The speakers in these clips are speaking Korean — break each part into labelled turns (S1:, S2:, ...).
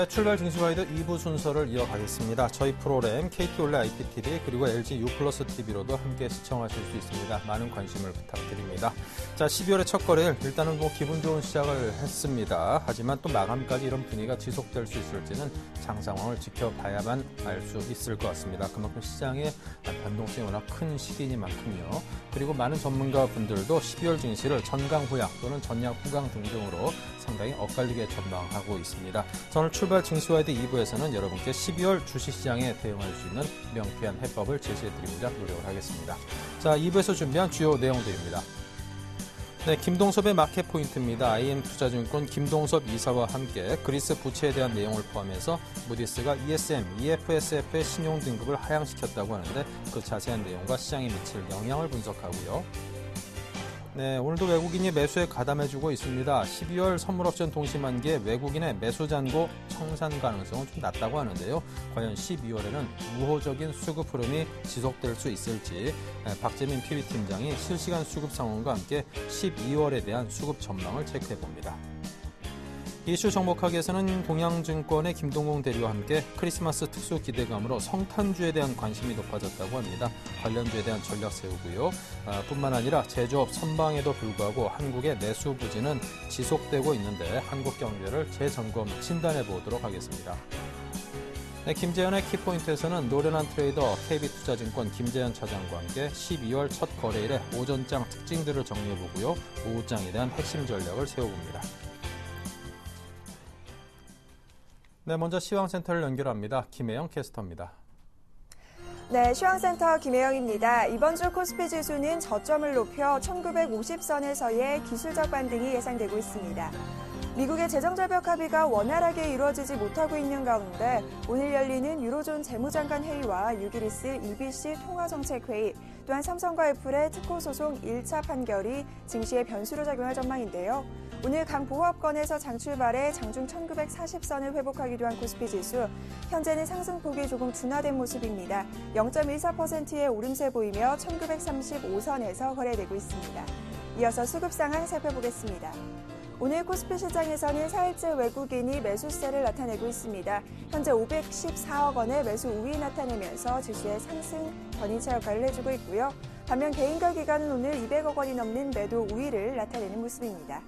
S1: 네, 출발 증시가이드 2부 순서를 이어가겠습니다. 저희 프로그램 KT 올레 IPTV 그리고 LG U+ TV로도 함께 시청하실 수 있습니다. 많은 관심을 부탁드립니다. 자, 12월의 첫 거래일 일단은 기분 좋은 시작을 했습니다. 하지만 또 마감까지 이런 분위기가 지속될 수 있을지는 장 상황을 지켜봐야만 알 수 있을 것 같습니다. 그만큼 시장의 변동성이 워낙 큰 시기니만큼요. 그리고 많은 전문가분들도 12월 증시를 전강 후약 또는 전약 후강 등등으로 상당히 엇갈리게 전망하고 있습니다. 오늘 출발 증시와이드 2부에서는 여러분께 12월 주식시장에 대응할 수 있는 명쾌한 해법을 제시해드리고자 노력을 하겠습니다. 자, 2부에서 준비한 주요 내용들입니다. 네, 김동섭의 마켓 포인트입니다. IM투자증권 김동섭 이사와 함께 그리스 부채에 대한 내용을 포함해서 무디스가 ESM, EFSF의 신용 등급을 하향시켰다고 하는데 그 자세한 내용과 시장에 미칠 영향을 분석하고요. 네, 오늘도 외국인이 매수에 가담해주고 있습니다. 12월 선물옵션 동시만기에 외국인의 매수 잔고 청산 가능성은 좀 낮다고 하는데요. 과연 12월에는 우호적인 수급 흐름이 지속될 수 있을지 박재민 PB팀장이 실시간 수급 상황과 함께 12월에 대한 수급 전망을 체크해봅니다. 이슈 정보학에서는 동양증권의 김동공 대리와 함께 크리스마스 특수 기대감으로 성탄주에 대한 관심이 높아졌다고 합니다. 관련주에 대한 전략 세우고요. 뿐만 아니라 제조업 선방에도 불구하고 한국의 내수 부진은 지속되고 있는데 한국 경제를 재점검 진단해 보도록 하겠습니다. 네, 김재현의 키포인트에서는 노련한 트레이더 KB투자증권 김재현 차장과 함께 12월 첫 거래일의 오전장 특징들을 정리해보고요. 오후장에 대한 핵심 전략을 세워봅니다. 네, 먼저 시황센터를 연결합니다. 김혜영 캐스터입니다.
S2: 네, 시황센터 김혜영입니다. 이번 주 코스피 지수는 저점을 높여 1950선에서의 기술적 반등이 예상되고 있습니다. 미국의 재정절벽 합의가 원활하게 이루어지지 못하고 있는 가운데 오늘 열리는 유로존 재무장관 회의와 6일 있을 EBC 통화정책회의, 또한 삼성과 애플의 특허 소송 1차 판결이 증시에 변수로 작용할 전망인데요. 오늘 강 보합권에서 장출발해 장중 1940선을 회복하기도 한 코스피 지수, 현재는 상승폭이 조금 둔화된 모습입니다. 0.14%의 오름세 보이며 1935선에서 거래되고 있습니다. 이어서 수급 상황 살펴보겠습니다. 오늘 코스피 시장에서는 4일째 외국인이 매수세를 나타내고 있습니다. 현재 514억 원의 매수 우위 나타내면서 지수의 상승 견인차 역할을 해주고 있고요. 반면 개인과 기관은 오늘 200억 원이 넘는 매도 우위를 나타내는 모습입니다.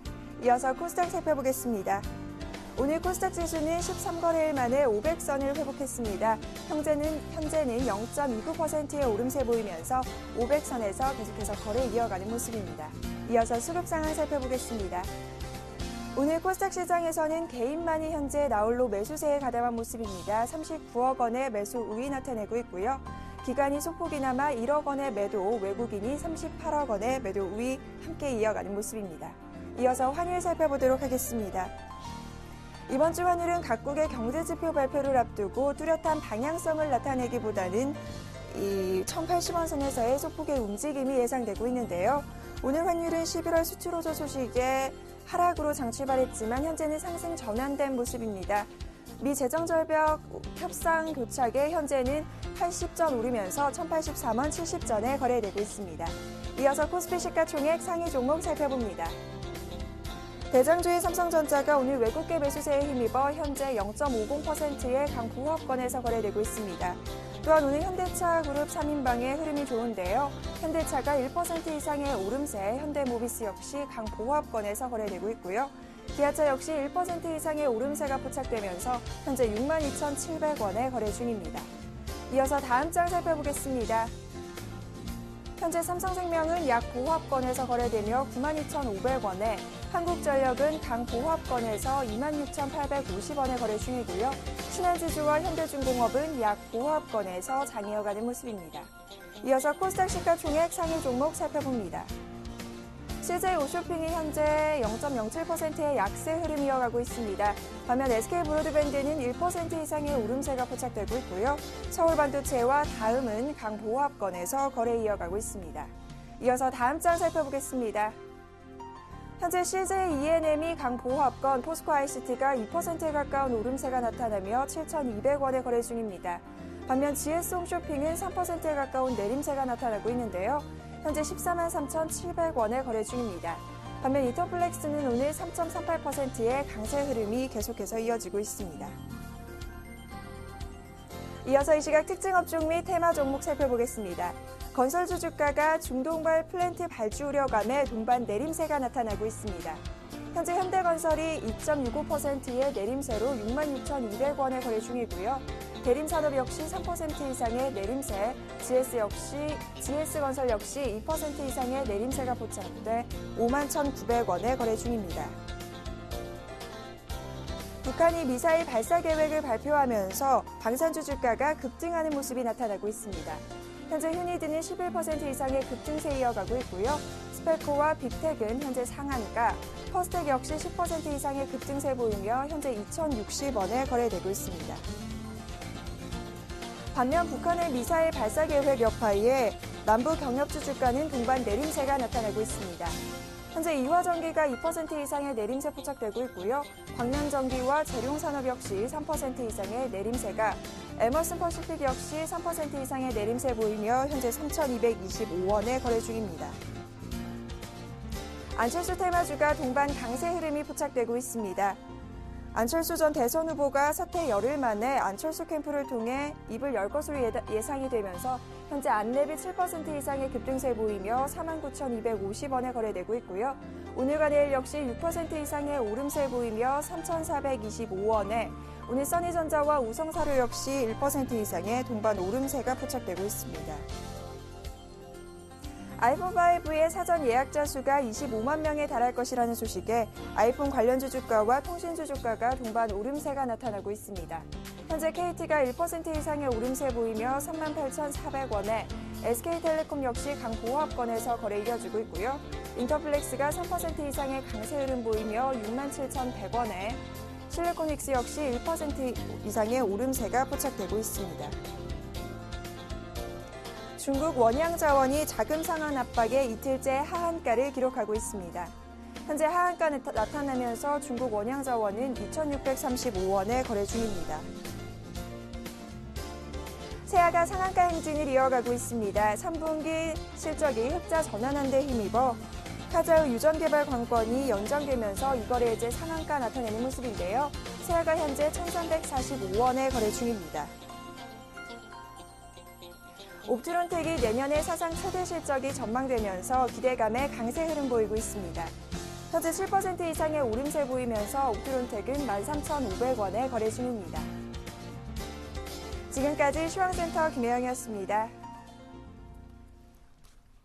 S2: 이어서 코스닥 살펴보겠습니다. 오늘 코스닥 지수는 13거래일 만에 500선을 회복했습니다. 현재는 0.29%의 오름세 보이면서 500선에서 계속해서 거래 이어가는 모습입니다. 이어서 수급 상황 살펴보겠습니다. 오늘 코스닥 시장에서는 개인만이 현재 나홀로 매수세에 가담한 모습입니다. 39억 원의 매수 우위 나타내고 있고요. 기관이 소폭이나마 1억 원의 매도, 외국인이 38억 원의 매도 우위 함께 이어가는 모습입니다. 이어서 환율 살펴보도록 하겠습니다. 이번 주 환율은 각국의 경제지표 발표를 앞두고 뚜렷한 방향성을 나타내기보다는 이 1,080원 선에서의 소폭의 움직임이 예상되고 있는데요. 오늘 환율은 11월 수출 호조 소식에 하락으로 장출발했지만 현재는 상승 전환된 모습입니다. 미 재정절벽 협상 교착에 현재는 80전 오르면서 1,084원 70전에 거래되고 있습니다. 이어서 코스피 시가총액 상위 종목 살펴봅니다. 대장주의 삼성전자가 오늘 외국계 매수세에 힘입어 현재 0.50%의 강보합권에서 거래되고 있습니다. 또한 오늘 현대차 그룹 3인방의 흐름이 좋은데요. 현대차가 1% 이상의 오름세, 현대모비스 역시 강보합권에서 거래되고 있고요. 기아차 역시 1% 이상의 오름세가 포착되면서 현재 62,700원에 거래 중입니다. 이어서 다음 장 살펴보겠습니다. 현재 삼성생명은 약 보합권에서 거래되며 92,500원에, 한국전력은 강 보합권에서 26,850원에 거래 중이고요. 신한지주와 현대중공업은 약 보합권에서 장이어가는 모습입니다. 이어서 코스닥 시가총액 상위 종목 살펴봅니다. CJ 오쇼핑이 현재 0.07%의 약세 흐름 이어가고 있습니다. 반면 SK브로드밴드는 1% 이상의 오름세가 포착되고 있고요. 서울반도체와 다음은 강보합권에서 거래 이어가고 있습니다. 이어서 다음 장 살펴보겠습니다. 현재 CJ E&M이 강보합권, 포스코 ICT가 2%에 가까운 오름세가 나타나며 7,200원에 거래 중입니다. 반면 GS홈쇼핑은 3%에 가까운 내림세가 나타나고 있는데요. 현재 143,700원에 거래 중입니다. 반면 이터플렉스는 오늘 3.38%의 강세 흐름이 계속해서 이어지고 있습니다. 이어서 이 시각 특징 업종 및 테마 종목 살펴보겠습니다. 건설주 주가가 중동발 플랜트 발주 우려감에 동반 내림세가 나타나고 있습니다. 현재 현대건설이 2.65%의 내림세로 66,200원에 거래 중이고요. 대림산업 역시 3% 이상의 내림세, GS건설 역시 2% 이상의 내림세가 포착돼 51,900원에 거래 중입니다. 북한이 미사일 발사 계획을 발표하면서 방산주 주가가 급등하는 모습이 나타나고 있습니다. 현재 휴니드는 11% 이상의 급등세 이어가고 있고요. 스펠코와 빅텍은 현재 상한가, 퍼스텍 역시 10% 이상의 급등세 보이며 현재 2,060원에 거래되고 있습니다. 반면 북한의 미사일 발사 계획 여파에 남부 경협주 주가는 동반 내림세가 나타나고 있습니다. 현재 이화전기가 2% 이상의 내림세 포착되고 있고요. 광명전기와 재룡산업 역시 3% 이상의 내림세가, 에머슨 퍼시픽 역시 3% 이상의 내림세 보이며 현재 3,225원에 거래 중입니다. 안철수 테마주가 동반 강세 흐름이 포착되고 있습니다. 안철수 전 대선 후보가 사퇴 열흘 만에 안철수 캠프를 통해 입을 열 것으로 예상이 되면서 현재 안랩이 7% 이상의 급등세 보이며 49,250원에 거래되고 있고요. 오늘과 내일 역시 6% 이상의 오름세 보이며 3,425원에, 오늘 써니전자와 우성사료 역시 1% 이상의 동반 오름세가 포착되고 있습니다. 아이폰 5의 사전 예약자 수가 25만 명에 달할 것이라는 소식에 아이폰 관련주 주가와 통신주 주가가 동반 오름세가 나타나고 있습니다. 현재 KT가 1% 이상의 오름세 보이며 38,400원에, SK텔레콤 역시 강보합권에서 거래 이어지고 있고요. 인터플렉스가 3% 이상의 강세 흐름 보이며 67,100원에, 실리코닉스 역시 1% 이상의 오름세가 포착되고 있습니다. 중국 원양자원이 자금 상환 압박에 이틀째 하한가를 기록하고 있습니다. 현재 하한가 나타나면서 중국 원양자원은 2,635원에 거래 중입니다. 세아가 상한가 행진을 이어가고 있습니다. 3분기 실적이 흑자 전환한 데 힘입어 카자흐 유전개발 관건이 연장되면서 이 거래일제 상한가 나타내는 모습인데요. 세아가 현재 1,345원에 거래 중입니다. 옵트론텍이 내년에 사상 최대 실적이 전망되면서 기대감에 강세 흐름 보이고 있습니다. 현재 7% 이상의 오름세 보이면서 옵트론텍은 13,500원에 거래 중입니다. 지금까지 시황센터 김혜영이었습니다.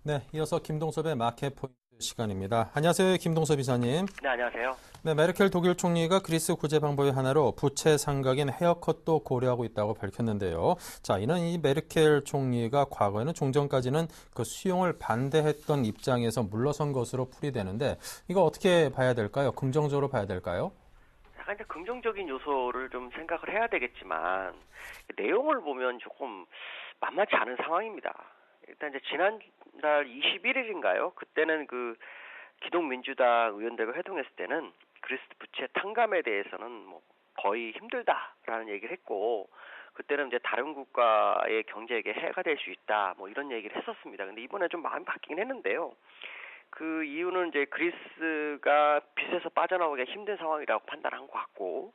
S1: 네, 이어서 김동섭의 마켓 포인트 시간입니다. 안녕하세요, 김동섭 이사님.
S3: 네, 안녕하세요.
S1: 네, 메르켈 독일 총리가 그리스 구제 방법의 하나로 부채 상각인 헤어컷도 고려하고 있다고 밝혔는데요. 자, 이는 이 메르켈 총리가 과거에는 종전까지는 그 수용을 반대했던 입장에서 물러선 것으로 풀이되는데, 이거 어떻게 봐야 될까요? 긍정적으로 봐야 될까요?
S3: 약간 이제 긍정적인 요소를 좀 생각을 해야 되겠지만, 내용을 보면 조금 만만치 않은 상황입니다. 일단 이제 지난달 21일인가요? 그때는 그 기독민주당 의원들과 회동했을 때는 그리스 부채 탕감에 대해서는 뭐 거의 힘들다라는 얘기를 했고, 그때는 이제 다른 국가의 경제에게 해가 될 수 있다, 뭐 이런 얘기를 했었습니다. 근데 이번에 좀 마음이 바뀌긴 했는데요. 그 이유는 이제 그리스가 빚에서 빠져나오기가 힘든 상황이라고 판단한 것 같고,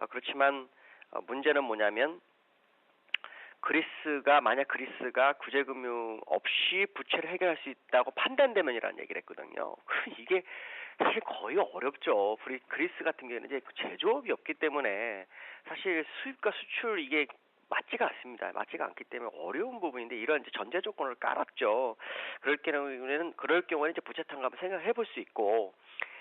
S3: 그렇지만 문제는 뭐냐면, 만약 그리스가 구제금융 없이 부채를 해결할 수 있다고 판단되면이라는 얘기를 했거든요. 이게 사실 거의 어렵죠. 그리스 같은 경우에는 이제 제조업이 없기 때문에 사실 수입과 수출 이게 맞지가 않습니다. 맞지가 않기 때문에 어려운 부분인데, 이런 이제 전제 조건을 깔았죠. 그럴 경우에는 이제 부채 탕감을 생각해 볼 수 있고,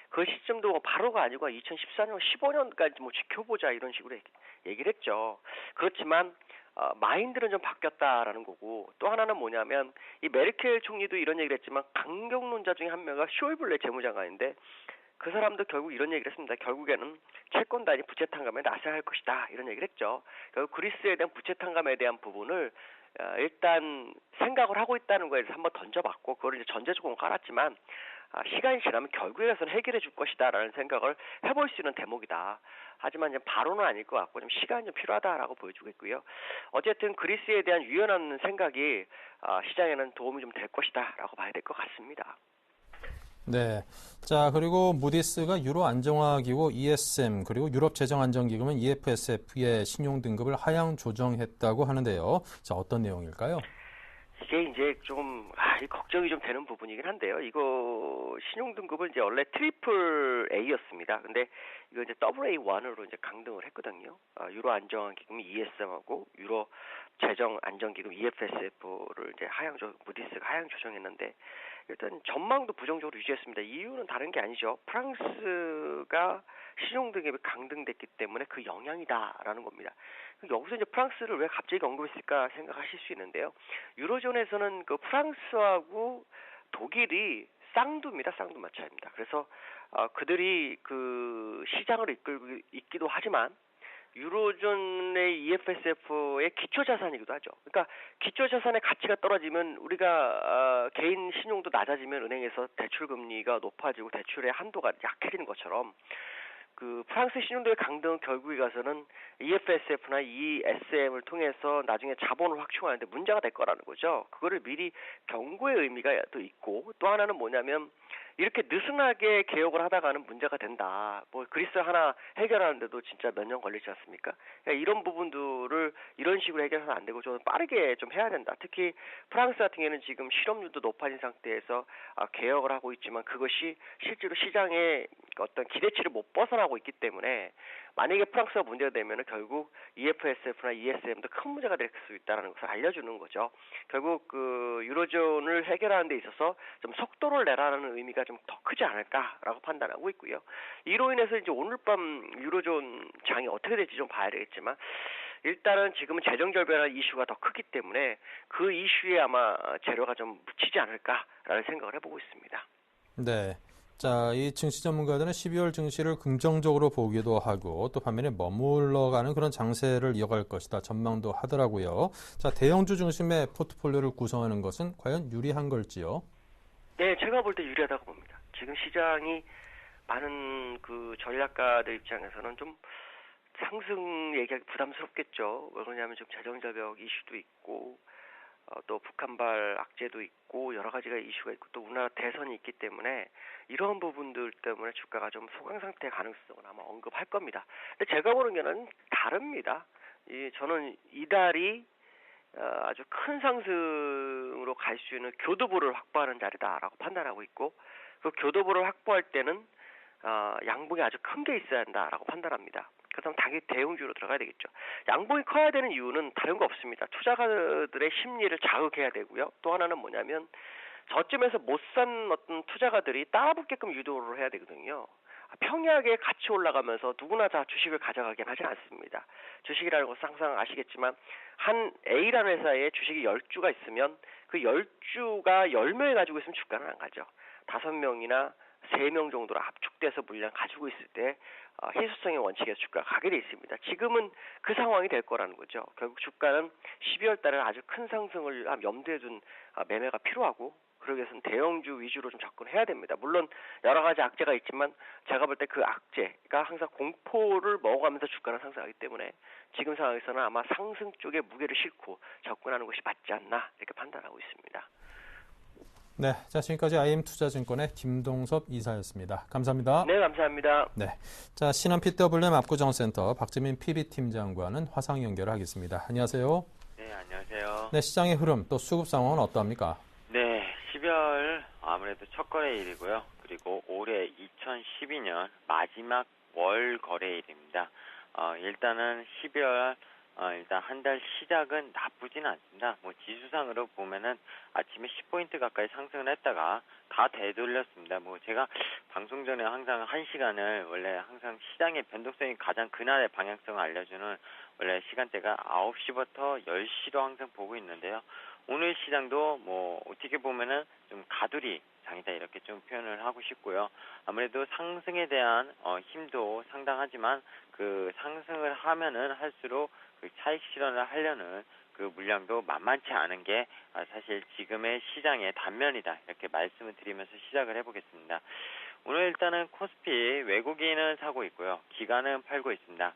S3: 그 시점도 바로가 아니고 2014년, 15년까지 뭐 지켜보자 이런 식으로 얘기를 했죠. 그렇지만 마인드는 좀 바뀌었다라는 거고, 또 하나는 뭐냐면 이 메르켈 총리도 이런 얘기를 했지만 강경론자 중에 한 명이 쇼이블레 재무장관인데, 그 사람도 결국 이런 얘기를 했습니다. 결국에는 채권단이 부채 탕감에 나서야 할 것이다 이런 얘기를 했죠. 결국 그리스에 대한 부채 탕감에 대한 부분을 일단 생각을 하고 있다는 거에 대해서 한번 던져봤고, 그걸 이제 전제 조건을 깔았지만 시간이 지나면 결국에는 해결해 줄 것이다라는 생각을 해볼 수 있는 대목이다. 하지만 이제 바로는 아닐 것 같고 좀 시간이 좀 필요하다라고 보여주겠고요. 어쨌든 그리스에 대한 유연한 생각이 시장에는 도움이 좀 될 것이다라고 봐야 될 것 같습니다.
S1: 네. 자, 그리고 무디스가 유로 안정화기구 ESM 그리고 유럽 재정 안정기금은 EFSF의 신용 등급을 하향 조정했다고 하는데요. 자, 어떤 내용일까요?
S3: 이게 이제 좀, 이 걱정이 좀 되는 부분이긴 한데요. 이거 신용등급은 이제 원래 트리플 A였습니다. 근데 이거 이제 더블 A1으로 이제 강등을 했거든요. 유로 안정기금 ESM하고 유로 재정 안정기금 EFSF를 이제 무디스가 하향 조정했는데 일단 전망도 부정적으로 유지했습니다. 이유는 다른 게 아니죠. 프랑스가 신용등급이 강등됐기 때문에 그 영향이다라는 겁니다. 여기서 이제 프랑스를 왜 갑자기 언급했을까 생각하실 수 있는데요. 유로존에서는 그 프랑스하고 독일이 쌍두입니다. 쌍두마차입니다. 그래서 그들이 그 시장을 이끌고 있기도 하지만 유로존의 EFSF의 기초자산이기도 하죠. 그러니까 기초자산의 가치가 떨어지면 우리가 개인 신용도 낮아지면 은행에서 대출 금리가 높아지고 대출의 한도가 약해지는 것처럼 그 프랑스 신용도의 강등은 결국에 가서는 EFSF나 ESM을 통해서 나중에 자본을 확충하는데 문제가 될 거라는 거죠. 그거를 미리 경고의 의미가 또 있고 또 하나는 뭐냐면 이렇게 느슨하게 개혁을 하다가는 문제가 된다. 뭐 그리스 하나 해결하는데도 진짜 몇 년 걸리지 않습니까? 그러니까 이런 부분들을 이런 식으로 해결해서는 안 되고 좀 빠르게 좀 해야 된다. 특히 프랑스 같은 경우는 지금 실업률도 높아진 상태에서 개혁을 하고 있지만 그것이 실제로 시장의 어떤 기대치를 못 벗어나고 있기 때문에 만약에 프랑스가 문제가 되면 결국 EFSF나 ESM도 큰 문제가 될 수 있다는 것을 알려주는 거죠. 결국 그 유로존을 해결하는 데 있어서 좀 속도를 내라는 의미가 좀 더 크지 않을까라고 판단하고 있고요. 이로 인해서 이제 오늘 밤 유로존 장이 어떻게 될지 좀 봐야 되겠지만 일단은 지금은 재정 절벽이라는 이슈가 더 크기 때문에 그 이슈에 아마 재료가 좀 묻히지 않을까라는 생각을 해보고 있습니다.
S1: 네. 자, 이 증시 전문가들은 12월 증시를 긍정적으로 보기도 하고 또 반면에 머물러가는 그런 장세를 이어갈 것이다 전망도 하더라고요. 자, 대형주 중심의 포트폴리오를 구성하는 것은 과연 유리한 걸지요?
S3: 네, 제가 볼 때 유리하다고 봅니다. 지금 시장이 많은 그 전략가들 입장에서는 좀 상승 얘기하기 부담스럽겠죠. 왜냐하면 지금 재정절벽 이슈도 있고 또 북한발 악재도 있고 여러 가지가 이슈가 있고 또 우리나라 대선이 있기 때문에 이런 부분들 때문에 주가가 좀 소강 상태 가능성은 아마 언급할 겁니다. 근데 제가 보는 게는 다릅니다. 저는 이달이 아주 큰 상승으로 갈 수 있는 교두보를 확보하는 자리다라고 판단하고 있고 그 교두보를 확보할 때는 양봉이 아주 큰 게 있어야 한다라고 판단합니다. 그렇다면 당연히 대형주로 들어가야 되겠죠. 양봉이 커야 되는 이유는 다른 거 없습니다. 투자가들의 심리를 자극해야 되고요. 또 하나는 뭐냐면 저점에서 못 산 어떤 투자가들이 따라붙게끔 유도를 해야 되거든요. 평이하게 같이 올라가면서 누구나 다 주식을 가져가긴 하지 않습니다. 주식이라는 것은 항상 아시겠지만 한 A라는 회사에 주식이 10주가 있으면 그 10주가 10명이 가지고 있으면 주가는 안 가죠. 5명이나 3명 정도로 압축돼서 물량 가지고 있을 때 희소성의 원칙에서 주가가 가게 돼 있습니다. 지금은 그 상황이 될 거라는 거죠. 결국 주가는 12월 달에 아주 큰 상승을 염두에 둔 매매가 필요하고 그러기 위해서는 대형주 위주로 좀 접근해야 됩니다. 물론 여러 가지 악재가 있지만 제가 볼 때 그 악재가 항상 공포를 먹어가면서 주가는 상승하기 때문에 지금 상황에서는 아마 상승 쪽에 무게를 싣고 접근하는 것이 맞지 않나 이렇게 판단하고 있습니다.
S1: 네, 자, 지금까지 IM투자증권의 김동섭 이사였습니다. 감사합니다.
S3: 네, 감사합니다.
S1: 네, 자, 신한 PWM 압구정센터 박재민 PB팀장과는 화상 연결을 하겠습니다. 안녕하세요.
S4: 네, 안녕하세요.
S1: 네, 시장의 흐름 또 수급 상황은 어떠합니까?
S4: 네, 12월 아무래도 첫 거래일이고요. 그리고 올해 2012년 마지막 월 거래일입니다. 일단은 12월 일단 한 달 시작은 나쁘지는 않습니다. 뭐 지수상으로 보면은 아침에 10포인트 가까이 상승을 했다가 다 되돌렸습니다. 뭐 제가 방송 전에 항상 1시간을 원래 항상 시장의 변동성이 가장 그날의 방향성을 알려주는 원래 시간대가 9시부터 10시로 항상 보고 있는데요. 오늘 시장도 뭐 어떻게 보면은 좀 가두리 장이다 이렇게 좀 표현을 하고 싶고요. 아무래도 상승에 대한 힘도 상당하지만 그 상승을 하면은 할수록 그 차익 실현을 하려는 그 물량도 만만치 않은 게 사실 지금의 시장의 단면이다 이렇게 말씀을 드리면서 시작을 해보겠습니다. 오늘 일단은 코스피 외국인은 사고 있고요. 기관은 팔고 있습니다.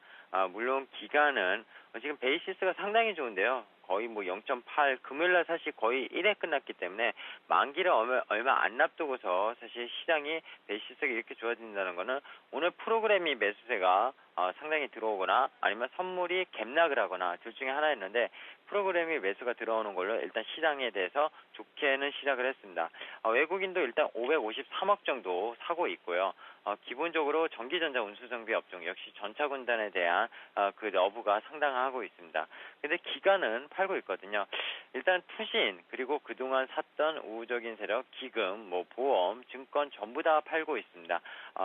S4: 물론 기관은 지금 베이시스가 상당히 좋은데요. 거의 뭐 0.8 금요일날 사실 거의 1회 끝났기 때문에 만기를 얼마 안 앞두고서 사실 시장이 매수세가 이렇게 좋아진다는 거는 오늘 프로그램이 매수세가 상당히 들어오거나 아니면 선물이 갭락을 하거나 둘 중에 하나였는데 프로그램이 매수가 들어오는 걸로 일단 시장에 대해서 좋게는 시작을 했습니다. 외국인도 일단 553억 정도 사고 있고요. 기본적으로 전기전자 운수정비 업종 역시 전차군단에 대한 그 러브가 상당하고 있습니다. 근데 기관은 팔고 있거든요. 일단 투신 그리고 그동안 샀던 우호적인 세력, 기금, 보험, 증권 전부 다 팔고 있습니다.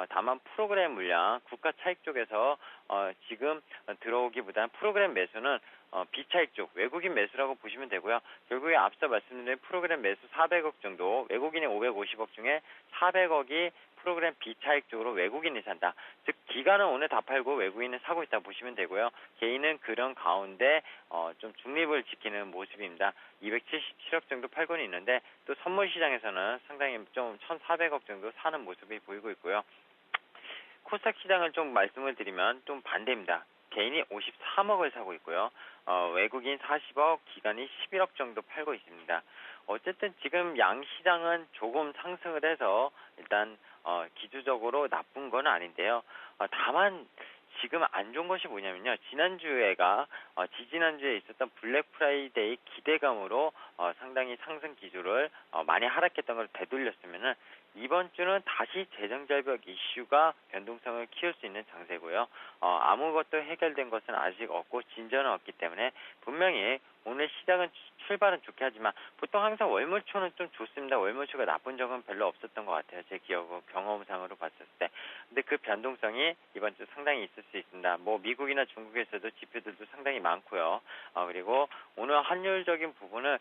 S4: 다만 프로그램 물량, 국가 차익 쪽에서 지금 들어오기보다는 프로그램 매수는 비차익 쪽 외국인 매수라고 보시면 되고요. 결국에 앞서 말씀드린 프로그램 매수 400억 정도, 외국인이 550억 중에 400억이 프로그램 비차익 쪽으로 외국인이 산다. 즉 기관은 오늘 다 팔고 외국인은 사고 있다 보시면 되고요. 개인은 그런 가운데 좀 중립을 지키는 모습입니다. 277억 정도 팔고는 있는데 또 선물 시장에서는 상당히 좀 1,400억 정도 사는 모습이 보이고 있고요. 코스닥 시장을 좀 말씀을 드리면 좀 반대입니다. 개인이 53억을 사고 있고요. 외국인 40억, 기관이 11억 정도 팔고 있습니다. 어쨌든 지금 양시장은 조금 상승을 해서 일단 기주적으로 나쁜 건 아닌데요. 다만 지금 안 좋은 것이 뭐냐면요. 지난주에가 지지난주에 있었던 블랙 프라이데이 기대감으로 상당히 상승 기조를 많이 하락했던 걸 되돌렸으면은 이번 주는 다시 재정절벽 이슈가 변동성을 키울 수 있는 장세고요. 아무것도 해결된 것은 아직 없고 진전은 없기 때문에 분명히 오늘 시장은 출발은 좋게 하지만 보통 항상 월물초는 좀 좋습니다. 월물초가 나쁜 적은 별로 없었던 것 같아요. 제 경험상으로 봤을 때. 근데 그 변동성이 이번 주 상당히 있을 수 있습니다. 미국이나 중국에서도 지표들도 상당히 많고요. 그리고 오늘 환율적인 부분은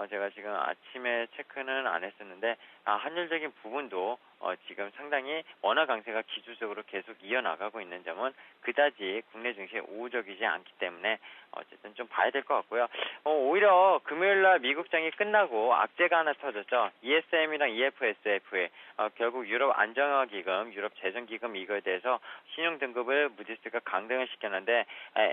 S4: 제가 지금 아침에 체크는 안 했었는데 환율적인 부분도 지금 상당히 원화 강세가 기술적으로 계속 이어나가고 있는 점은 그다지 국내 증시에 우호적이지 않기 때문에 어쨌든 좀 봐야 될 것 같고요. 오히려 금요일날 미국장이 끝나고 악재가 하나 터졌죠. ESM이랑 EFSF에 결국 유럽 안정화기금, 유럽 재정기금 이거에 대해서 신용등급을 무디스가 강등을 시켰는데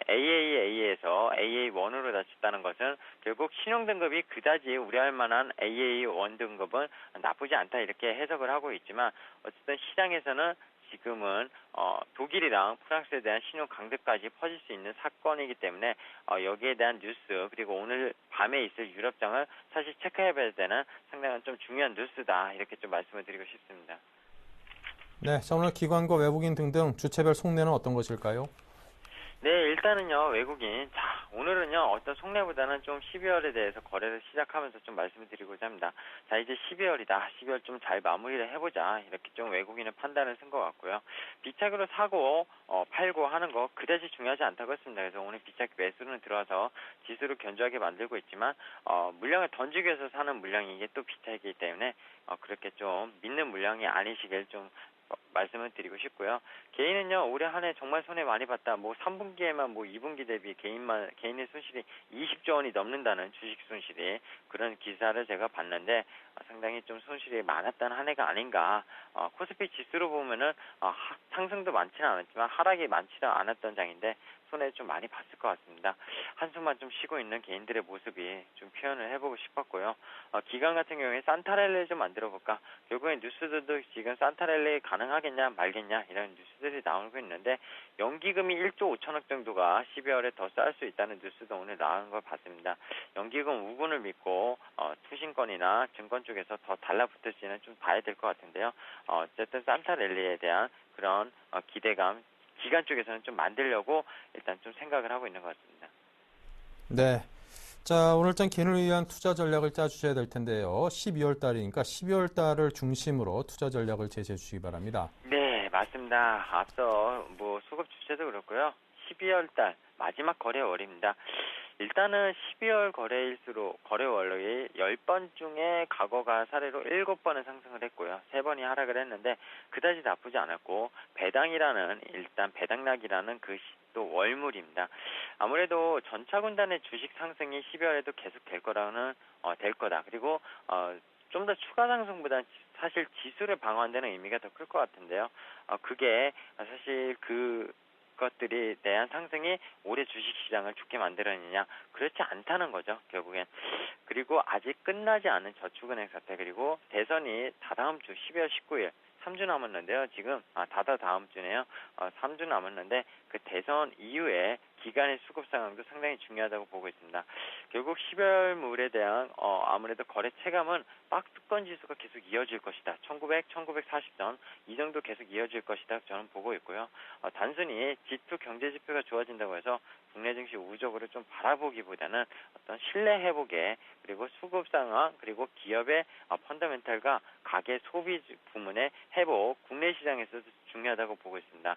S4: AAA에서 AA1으로 낮췄다는 것은 결국 신용등급이 그다지 우려할 만한 AA1 등급은 나쁘지 않다 이렇게 해석을 하고 있지만 어쨌든 시장에서는 지금은 독일이랑 프랑스에 대한 신용 강등까지 퍼질 수 있는 사건이기 때문에 여기에 대한 뉴스 그리고 오늘 밤에 있을 유럽장을 사실 체크해봐야 되는 상당한 좀 중요한 뉴스다 이렇게 좀 말씀을 드리고 싶습니다.
S1: 네, 자, 오늘 기관과 외국인 등등 주체별 속내는 어떤 것일까요?
S4: 네, 일단은요, 외국인. 자, 오늘은요, 어떤 속내보다는 좀 12월에 대해서 거래를 시작하면서 좀 말씀을 드리고자 합니다. 자, 이제 12월이다. 12월 좀 잘 마무리를 해보자. 이렇게 좀 외국인의 판단을 쓴 것 같고요. 비착으로 사고, 팔고 하는 거 그다지 중요하지 않다고 했습니다. 그래서 오늘 비착 매수는 들어와서 지수를 견조하게 만들고 있지만, 물량을 던지기 위해서 사는 물량이 이게 또 비착이기 때문에, 그렇게 좀 믿는 물량이 아니시길 좀 말씀을 드리고 싶고요. 개인은요, 올해 한 해 정말 손해 많이 봤다. 3분기에만 2분기 대비 개인의 손실이 20조 원이 넘는다는 주식 손실이 그런 기사를 제가 봤는데 상당히 좀 손실이 많았던 한 해가 아닌가. 코스피 지수로 보면은 상승도 많지는 않았지만 하락이 많지는 않았던 장인데 손해 좀 많이 봤을 것 같습니다. 한숨만 좀 쉬고 있는 개인들의 모습이 좀 표현을 해보고 싶었고요. 기관 같은 경우에 산타랠리를 좀 만들어 볼까. 결국엔 뉴스들도 지금 산타랠리 가능하겠냐 말겠냐 이런 뉴스들이 나오고 있는데 연기금이 1조 5천억 정도가 12월에 더 쌓일 수 있다는 뉴스도 오늘 나온 걸 봤습니다. 연기금 우군을 믿고 투신권이나 증권 쪽에서 더 달라붙을지는 좀 봐야 될 것 같은데요. 어쨌든 산타랠리에 대한 그런 기대감 기관 쪽에서는 좀 만들려고 일단 좀 생각을 하고 있는 것 같습니다.
S1: 네. 자, 오늘 장 개인을 위한 투자 전략을 짜주셔야 될 텐데요. 12월 달이니까 12월 달을 중심으로 투자 전략을 제시해 주시기 바랍니다.
S4: 네, 맞습니다. 앞서 수급 주체도 그렇고요. 12월 달 마지막 거래월입니다. 일단은 12월 거래월이 10번 중에 과거가 사례로 7번은 상승을 했고요. 3번이 하락을 했는데 그다지 나쁘지 않았고 배당락이라는 그 또 월물입니다. 아무래도 전차군단의 주식 상승이 12월에도 계속 될 거다. 그리고 좀 더 추가 상승보다는 사실 지수를 방어한다는 의미가 더 클 것 같은데요. 그게 사실 그 것들이 대한 상승이 올해 주식시장을 좋게 만들어내냐? 그렇지 않다는 거죠, 결국엔. 그리고 아직 끝나지 않은 저축은행 사태, 그리고 대선이 다다음 주 12월 19일 3주 남았는데요. 지금 다다음 주네요. 3주 남았는데 그 대선 이후에 기간의 수급 상황도 상당히 중요하다고 보고 있습니다. 결국 12월물에 대한 아무래도 거래 체감은 박스권 지수가 계속 이어질 것이다. 1900, 1940선 이 정도 계속 이어질 것이다. 저는 보고 있고요. 단순히 G2 경제 지표가 좋아진다고 해서 국내 증시 우호적으로 좀 바라보기보다는 어떤 신뢰 회복에, 그리고 수급 상황, 그리고 기업의 펀더멘탈과 가계 소비 부문의 회복, 국내 시장에서도 중요하다고 보고 있습니다.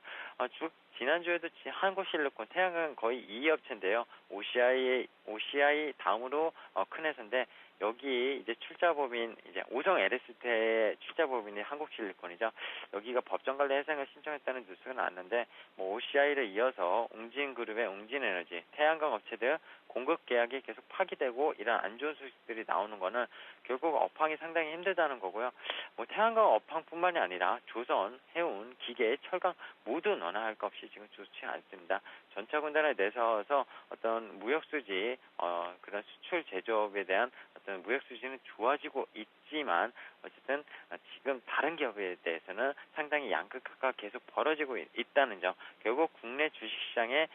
S4: 지난주에도 한국실리콘, 태양광 거의 2위 업체인데요. OCI 다음으로 큰 회사인데, 여기 이제 출자법인, 이제 오성 LST의 출자법인이 한국실리콘이죠. 여기가 법정관리 해상을 신청했다는 뉴스가 나왔는데, OCI를 이어서 웅진그룹의 웅진에너지, 태양광 업체들 공급 계약이 계속 파기되고 이런 안 좋은 소식들이 나오는 거는 결국 업황이 상당히 힘들다는 거고요. 태양광 업황뿐만이 아니라 조선, 해운, 기계, 철강 모두 너나 할 것 없이 지금 좋지 않습니다. 전차 군단에 내세워서 어떤 무역 수지, 그런 수출 제조업에 대한 어떤 무역 수지는 좋아지고 있지만, 어쨌든 지금 다른 기업에 대해서는 상당히 양극화가 계속 벌어지고 있다는 점, 결국 국내 주식시장의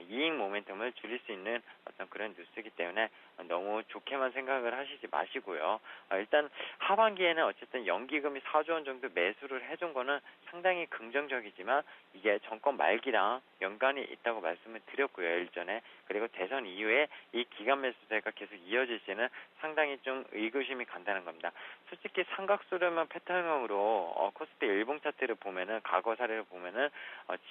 S4: 이익 모멘텀을 줄일 수 있는 어떤 그런 뉴스이기 때문에 너무 좋게만 생각을 하시지 마시고요. 일단 하반기에는 어쨌든 연기금이 4조 원 정도 매수를 해준 거는 상당히 긍정적이지만, 이게 정권 말기랑 연관이 있다고 말씀을 드렸고요, 일전에. 그리고 대선 이후에 이 기간 매수세가 계속 이어질지는 상당히 좀 의구심이 간다는 겁니다. 솔직히 삼각수렴형 패턴형으로 코스피 일봉 차트를 보면은, 과거 사례를 보면은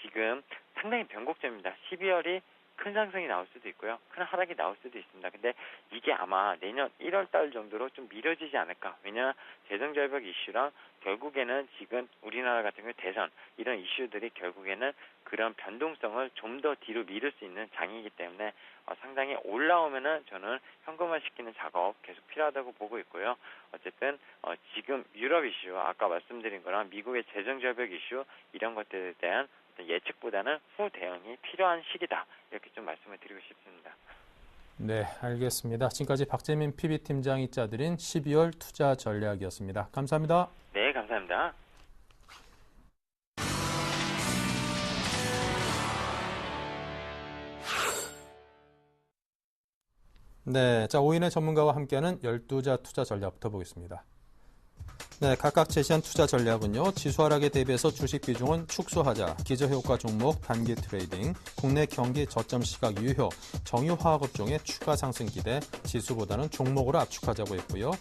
S4: 지금 상당히 변곡점입니다. 12월이 큰 상승이 나올 수도 있고요, 큰 하락이 나올 수도 있습니다. 근데 이게 아마 내년 1월 달 정도로 좀 미뤄지지 않을까. 왜냐하면 재정절벽 이슈랑 결국에는 지금 우리나라 같은 경우 대선, 이런 이슈들이 결국에는 그런 변동성을 좀 더 뒤로 미룰 수 있는 장이기 때문에 상당히 올라오면은 저는 현금화시키는 작업 계속 필요하다고 보고 있고요. 어쨌든 지금 유럽 이슈, 아까 말씀드린 거랑 미국의 재정절벽 이슈, 이런 것들에 대한 예측보다는 후 대응이 필요한 시기다, 이렇게 좀 말씀을 드리고 싶습니다.
S1: 네, 알겠습니다. 지금까지 박재민 PB팀장이 짜드린 12월 투자 전략이었습니다. 감사합니다.
S4: 네, 감사합니다.
S1: 네, 자, 오인의 전문가와 함께하는 12자 투자 전략부터 보겠습니다. 네, 각각 제시한 투자 전략은요, 지수 하락에 대비해서 주식 비중은 축소하자, 기저효과 종목, 단기 트레이딩, 국내 경기 저점 시각 유효, 정유화학업종의 추가 상승 기대, 지수보다는 종목으로 압축하자고 했고요.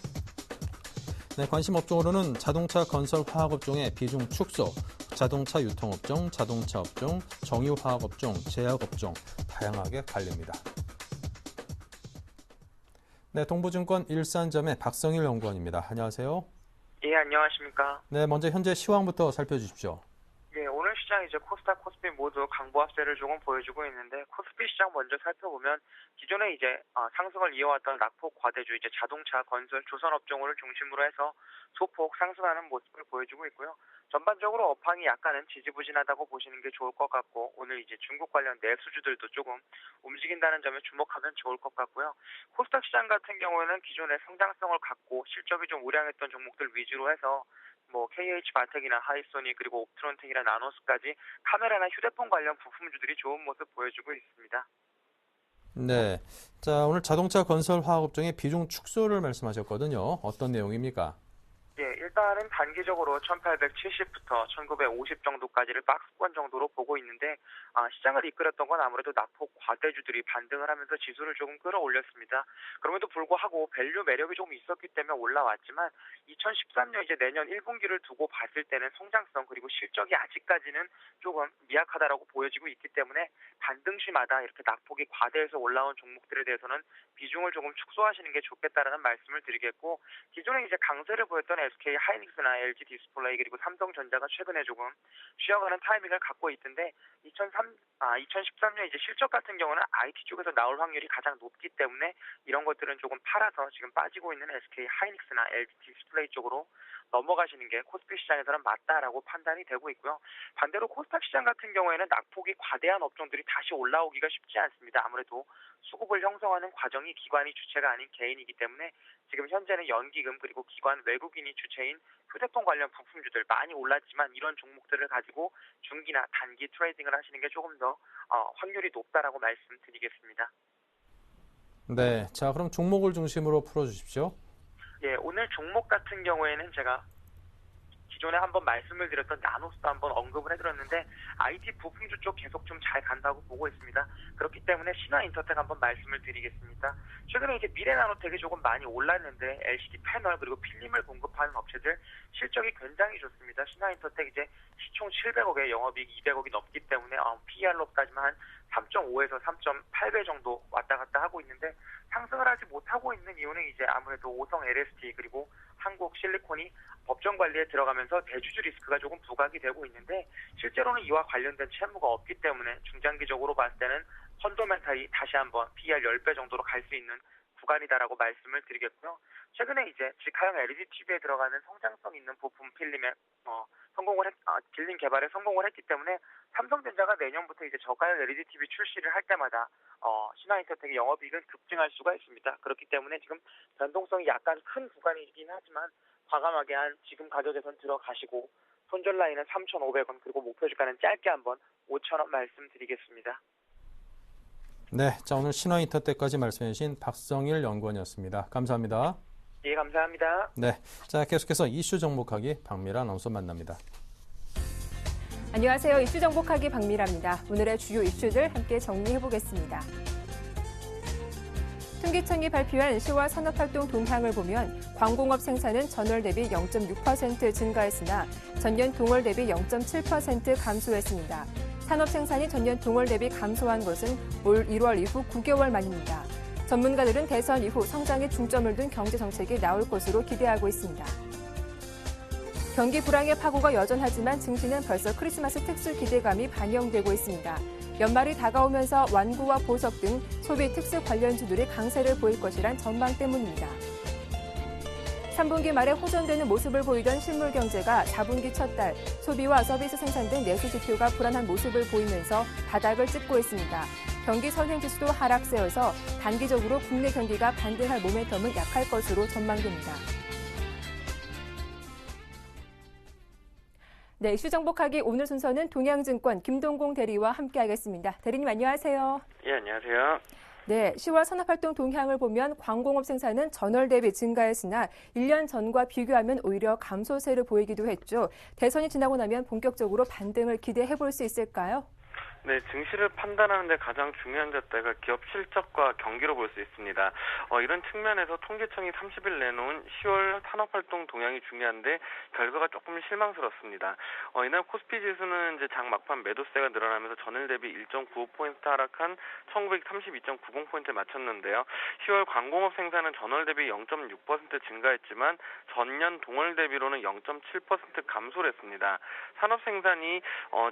S1: 네, 관심 업종으로는 자동차 건설 화학업종의 비중 축소, 자동차 유통업종, 자동차 업종, 정유화학업종, 제약업종 다양하게 갈립니다. 네, 동부증권 일산점의 박성일 연구원입니다. 안녕하세요.
S5: 예, 안녕하십니까.
S1: 네, 먼저 현재 시황부터 살펴주십시오.
S5: 예, 오늘 시장 이제 코스닥, 코스피 모두 강보합세를 조금 보여주고 있는데, 코스피 시장 먼저 살펴보면 기존에 이제 상승을 이어왔던 낙폭 과대주, 이제 자동차, 건설, 조선 업종을 중심으로 해서 소폭 상승하는 모습을 보여주고 있고요. 전반적으로 업황이 약간은 지지부진하다고 보시는 게 좋을 것 같고, 오늘 이제 중국 관련 내수주들도 조금 움직인다는 점에 주목하면 좋을 것 같고요. 코스닥 시장 같은 경우에는 기존에 성장성을 갖고 실적이 좀 우량했던 종목들 위주로 해서 KH바텍이나 하이소니, 그리고 옵트론텍이나 나노스까지 카메라나 휴대폰 관련 부품주들이 좋은 모습 보여주고 있습니다.
S1: 네, 자, 오늘 자동차 건설 화학업종의 비중 축소를 말씀하셨거든요. 어떤 내용입니까?
S5: 예, 일단은 단기적으로 1870부터 1950 정도까지를 박스권 정도로 보고 있는데, 시장을 이끌었던 건 아무래도 낙폭 과대주들이 반등을 하면서 지수를 조금 끌어올렸습니다. 그럼에도 불구하고 밸류 매력이 조금 있었기 때문에 올라왔지만, 2013년 이제 내년 1분기를 두고 봤을 때는 성장성 그리고 실적이 아직까지는 조금 미약하다라고 보여지고 있기 때문에 반등시마다 이렇게 낙폭이 과대해서 올라온 종목들에 대해서는 비중을 조금 축소하시는 게 좋겠다라는 말씀을 드리겠고, 기존에 이제 강세를 보였던 SK 하이닉스나 LG 디스플레이 그리고 삼성전자가 최근에 조금 쉬어가는 타이밍을 갖고 있던데, 2013년 이제 실적 같은 경우는 IT 쪽에서 나올 확률이 가장 높기 때문에 이런 것들은 조금 팔아서 지금 빠지고 있는 SK 하이닉스나 LG 디스플레이 쪽으로 넘어가시는 게 코스피 시장에서는 맞다라고 판단이 되고 있고요. 반대로 코스닥 시장 같은 경우에는 낙폭이 과대한 업종들이 다시 올라오기가 쉽지 않습니다. 아무래도 수급을 형성하는 과정이 기관이 주체가 아닌 개인이기 때문에 지금 현재는 연기금 그리고 기관 외국인이 주체인 휴대폰 관련 부품주들 많이 올랐지만 이런 종목들을 가지고 중기나 단기 트레이딩을 하시는 게 조금 더 확률이 높다라고 말씀드리겠습니다.
S1: 네, 자 그럼 종목을 중심으로 풀어주십시오.
S5: 예, 오늘 종목 같은 경우에는 제가 기존에 한번 말씀을 드렸던 나노스도 한번 언급을 해드렸는데 IT 부품주 쪽 계속 좀 잘 간다고 보고 있습니다. 그렇기 때문에 신화인터텍 한번 말씀을 드리겠습니다. 최근에 이제 미래나노텍이 조금 많이 올랐는데 LCD 패널 그리고 필름을 공급하는 업체들 실적이 굉장히 좋습니다. 신화인터텍 이제 시총 700억에 영업이익 200억이 넘기 때문에 PER로 따지면 한 3.5에서 3.8배 정도 왔다 갔다 하고 있는데 상승을 하지 못하고 있는 이유는 이제 아무래도 오성 LST 그리고 한국 실리콘이 법정 관리에 들어가면서 대주주 리스크가 조금 부각이 되고 있는데 실제로는 이와 관련된 채무가 없기 때문에 중장기적으로 봤을 때는 펀더멘탈이 다시 한번 PER 10배 정도로 갈 수 있는 구간이다라고 말씀을 드리겠고요. 최근에 이제 직하형 LED TV에 들어가는 성장성 있는 부품 필름에 필름 개발에 성공을 했기 때문에 삼성전자가 내년부터 이제 저가형 LED TV 출시를 할 때마다 신화인터텍의 영업이익은 급증할 수가 있습니다. 그렇기 때문에 지금 변동성이 약간 큰 구간이긴 하지만 과감하게 한 지금 가격에선 들어가시고 손절 라인은 3,500원 그리고 목표 주가는 짧게 한번 5,000원 말씀드리겠습니다.
S1: 네, 자 오늘 신화인터텍까지 말씀해 주신 박성일 연구원이었습니다. 감사합니다.
S5: 예, 감사합니다.
S1: 네, 자 계속해서 이슈 정복하기 박미라 아나운서 만납니다.
S6: 안녕하세요. 이슈 정복하기 박미라입니다. 오늘의 주요 이슈들 함께 정리해보겠습니다. 통계청이 발표한 10월 산업활동 동향을 보면 광공업 생산은 전월 대비 0.6% 증가했으나 전년 동월 대비 0.7% 감소했습니다. 산업 생산이 전년 동월 대비 감소한 것은 올 1월 이후 9개월 만입니다. 전문가들은 대선 이후 성장에 중점을 둔 경제정책이 나올 것으로 기대하고 있습니다. 경기 불황의 파고가 여전하지만 증시는 벌써 크리스마스 특수 기대감이 반영되고 있습니다. 연말이 다가오면서 완구와 보석 등 소비 특수 관련주들이 강세를 보일 것이란 전망 때문입니다. 3분기 말에 호전되는 모습을 보이던 실물 경제가 4분기 첫 달 소비와 서비스 생산 등 내수 지표가 불안한 모습을 보이면서 바닥을 찍고 있습니다. 경기 선행지수도 하락세여서 단기적으로 국내 경기가 반등할 모멘텀은 약할 것으로 전망됩니다. 네, 이슈 정복하기 오늘 순서는 동양증권 김동공 대리와 함께하겠습니다. 대리님 안녕하세요.
S4: 예, 안녕하세요.
S6: 네, 10월 산업활동 동향을 보면 광공업 생산은 전월 대비 증가했으나 1년 전과 비교하면 오히려 감소세를 보이기도 했죠. 대선이 지나고 나면 본격적으로 반등을 기대해 볼 수 있을까요?
S7: 네, 증시를 판단하는 데 가장 중요한 잣대가 기업 실적과 경기로 볼 수 있습니다. 이런 측면에서 통계청이 30일 내놓은 10월 산업활동 동향이 중요한데 결과가 조금 실망스럽습니다. 이날 코스피 지수는 이제 장 막판 매도세가 늘어나면서 전일 대비 1.95포인트 하락한 1932.90포인트에 맞췄는데요. 10월 광공업 생산은 전월 대비 0.6% 증가했지만 전년 동월 대비로는 0.7% 감소를 했습니다. 산업 생산이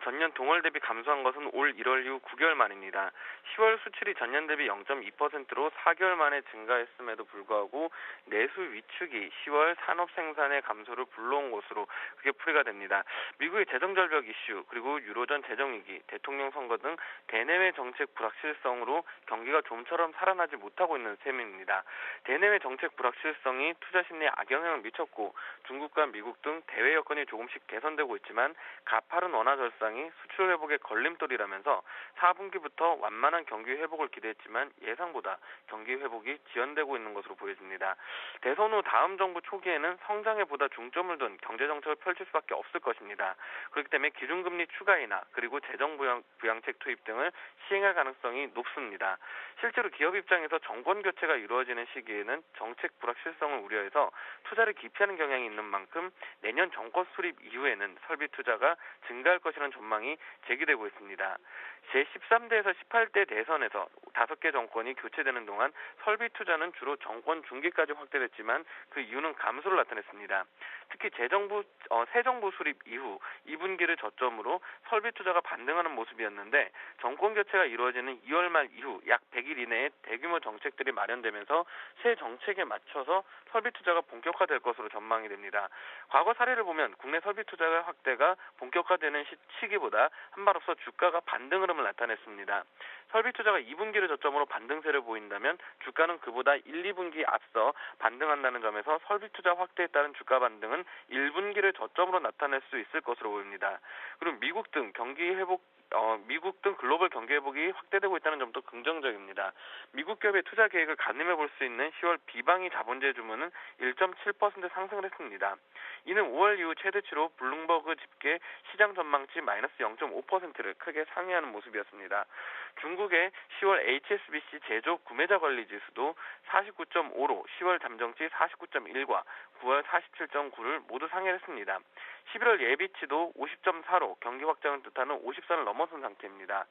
S7: 전년 동월 대비 감소한 것은 올 1월 이후 9개월 만입니다. 10월 수출이 전년 대비 0.2%로 4개월 만에 증가했음에도 불구하고 내수 위축이 10월 산업 생산의 감소를 불러온 것으로 그게 풀이가 됩니다. 미국의 재정절벽 이슈 그리고 유로존 재정위기, 대통령 선거 등 대내외 정책 불확실성으로 경기가 좀처럼 살아나지 못하고 있는 셈입니다. 대내외 정책 불확실성이 투자 심리에 악영향을 미쳤고 중국과 미국 등 대외 여건이 조금씩 개선되고 있지만 가파른 원화 절상이 수출 회복의 걸림돌이라면서 4분기부터 완만한 경기 회복을 기대했지만 예상보다 경기 회복이 지연되고 있는 것으로 보여집니다. 대선 후 다음 정부 초기에는 성장에 보다 중점을 둔 경제정책을 펼칠 수밖에 없을 것입니다. 그렇기 때문에 기준금리 추가 인하 그리고 재정부양책 투입 등을 시행할 가능성이 높습니다. 실제로 기업 입장에서 정권 교체가 이루어지는 시기에는 정책 불확실성을 우려해서 투자를 기피하는 경향이 있는 만큼 내년 정권 수립 이후에는 설비 투자가 증가할 것이라는 전망이 제기되고 있습니다. 제13대에서 18대 대선에서 5개 정권이 교체되는 동안 설비 투자는 주로 정권 중기까지 확대됐지만 그 이유는 감소를 나타냈습니다. 특히 새 정부 수립 이후 2분기를 저점으로 설비 투자가 반등하는 모습이었는데 정권 교체가 이루어지는 2월 말 이후 약 100일 이내에 대규모 정책들이 마련되면서 새 정책에 맞춰서 설비 투자가 본격화될 것으로 전망이 됩니다. 과거 사례를 보면 국내 설비 투자 확대가 본격화되는 시기보다 한 발 앞서 주가가 반등 흐름을 나타냈습니다. 설비 투자가 2분기를 저점으로 반등세를 보인다면 주가는 그보다 1, 2분기 앞서 반등한다는 점에서 설비 투자 확대에 따른 주가 반등은 1분기를 저점으로 나타낼 수 있을 것으로 보입니다. 그리고 미국 등 글로벌 경기 회복이 확대되고 있다는 점도 긍정적입니다. 미국 기업의 투자 계획을 가늠해 볼 수 있는 10월 비방위 자본재 주문은 1.7% 상승을 했습니다. 이는 5월 이후 최대치로 블룸버그 집계 시장 전망치 마이너스 0.5%를 크게 상회하는 모습이었습니다. 중국의 10월 HSBC 제조 구매자 관리 지수도 49.5로 10월 잠정치 49.1과 9월 47.9를 모두 상회했습니다. 11월 예비치도 50.4로 경기 확장을 뜻하는 50선을 넘어선 상태입니다.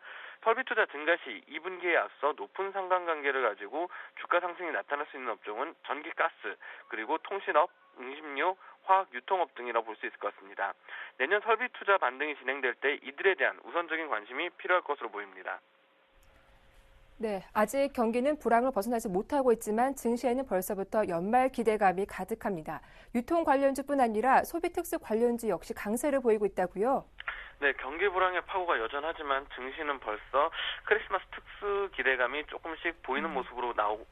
S7: 설비 투자 증가 시 2분기에 앞서 높은 상관관계를 가지고 주가 상승이 나타날 수 있는 업종은 전기, 가스, 그리고 통신업, 응식료, 화학, 유통업 등이라고 볼 수 있을 것 같습니다. 내년 설비 투자 반등이 진행될 때 이들에 대한 우선적인 관심이 필요할 것으로 보입니다.
S6: 네, 아직 경기는 불황을 벗어나지 못하고 있지만 증시에는 벌써부터 연말 기대감이 가득합니다. 유통 관련주뿐 아니라 소비 특수 관련주 역시 강세를 보이고 있다고요?
S7: 네, 경기 불황의 파고가 여전하지만 증시는 벌써 크리스마스 특수 기대감이 조금씩 보이는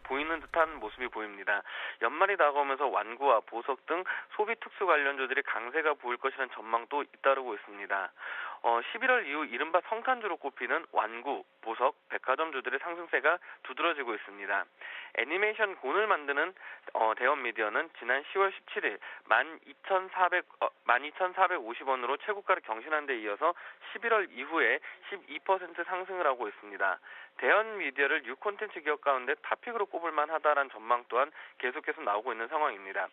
S7: 보이는 듯한 모습이 보입니다. 연말이 다가오면서 완구와 보석 등 소비 특수 관련주들이 강세가 보일 것이라는 전망도 잇따르고 있습니다. 11월 이후 이른바 성탄주로 꼽히는 완구, 보석, 백화점주들의 상승세가 두드러지고 있습니다. 애니메이션 곤을 만드는 대원 미디어는 지난 10월 17일 12,450원으로 최고가를 경신한 데 이어서 11월 이후에 12% 상승을 하고 있습니다. 대원 미디어를 뉴 콘텐츠 기업 가운데 탑픽으로 꼽을 만하다라는 전망 또한 계속해서 나오고 있는 상황입니다.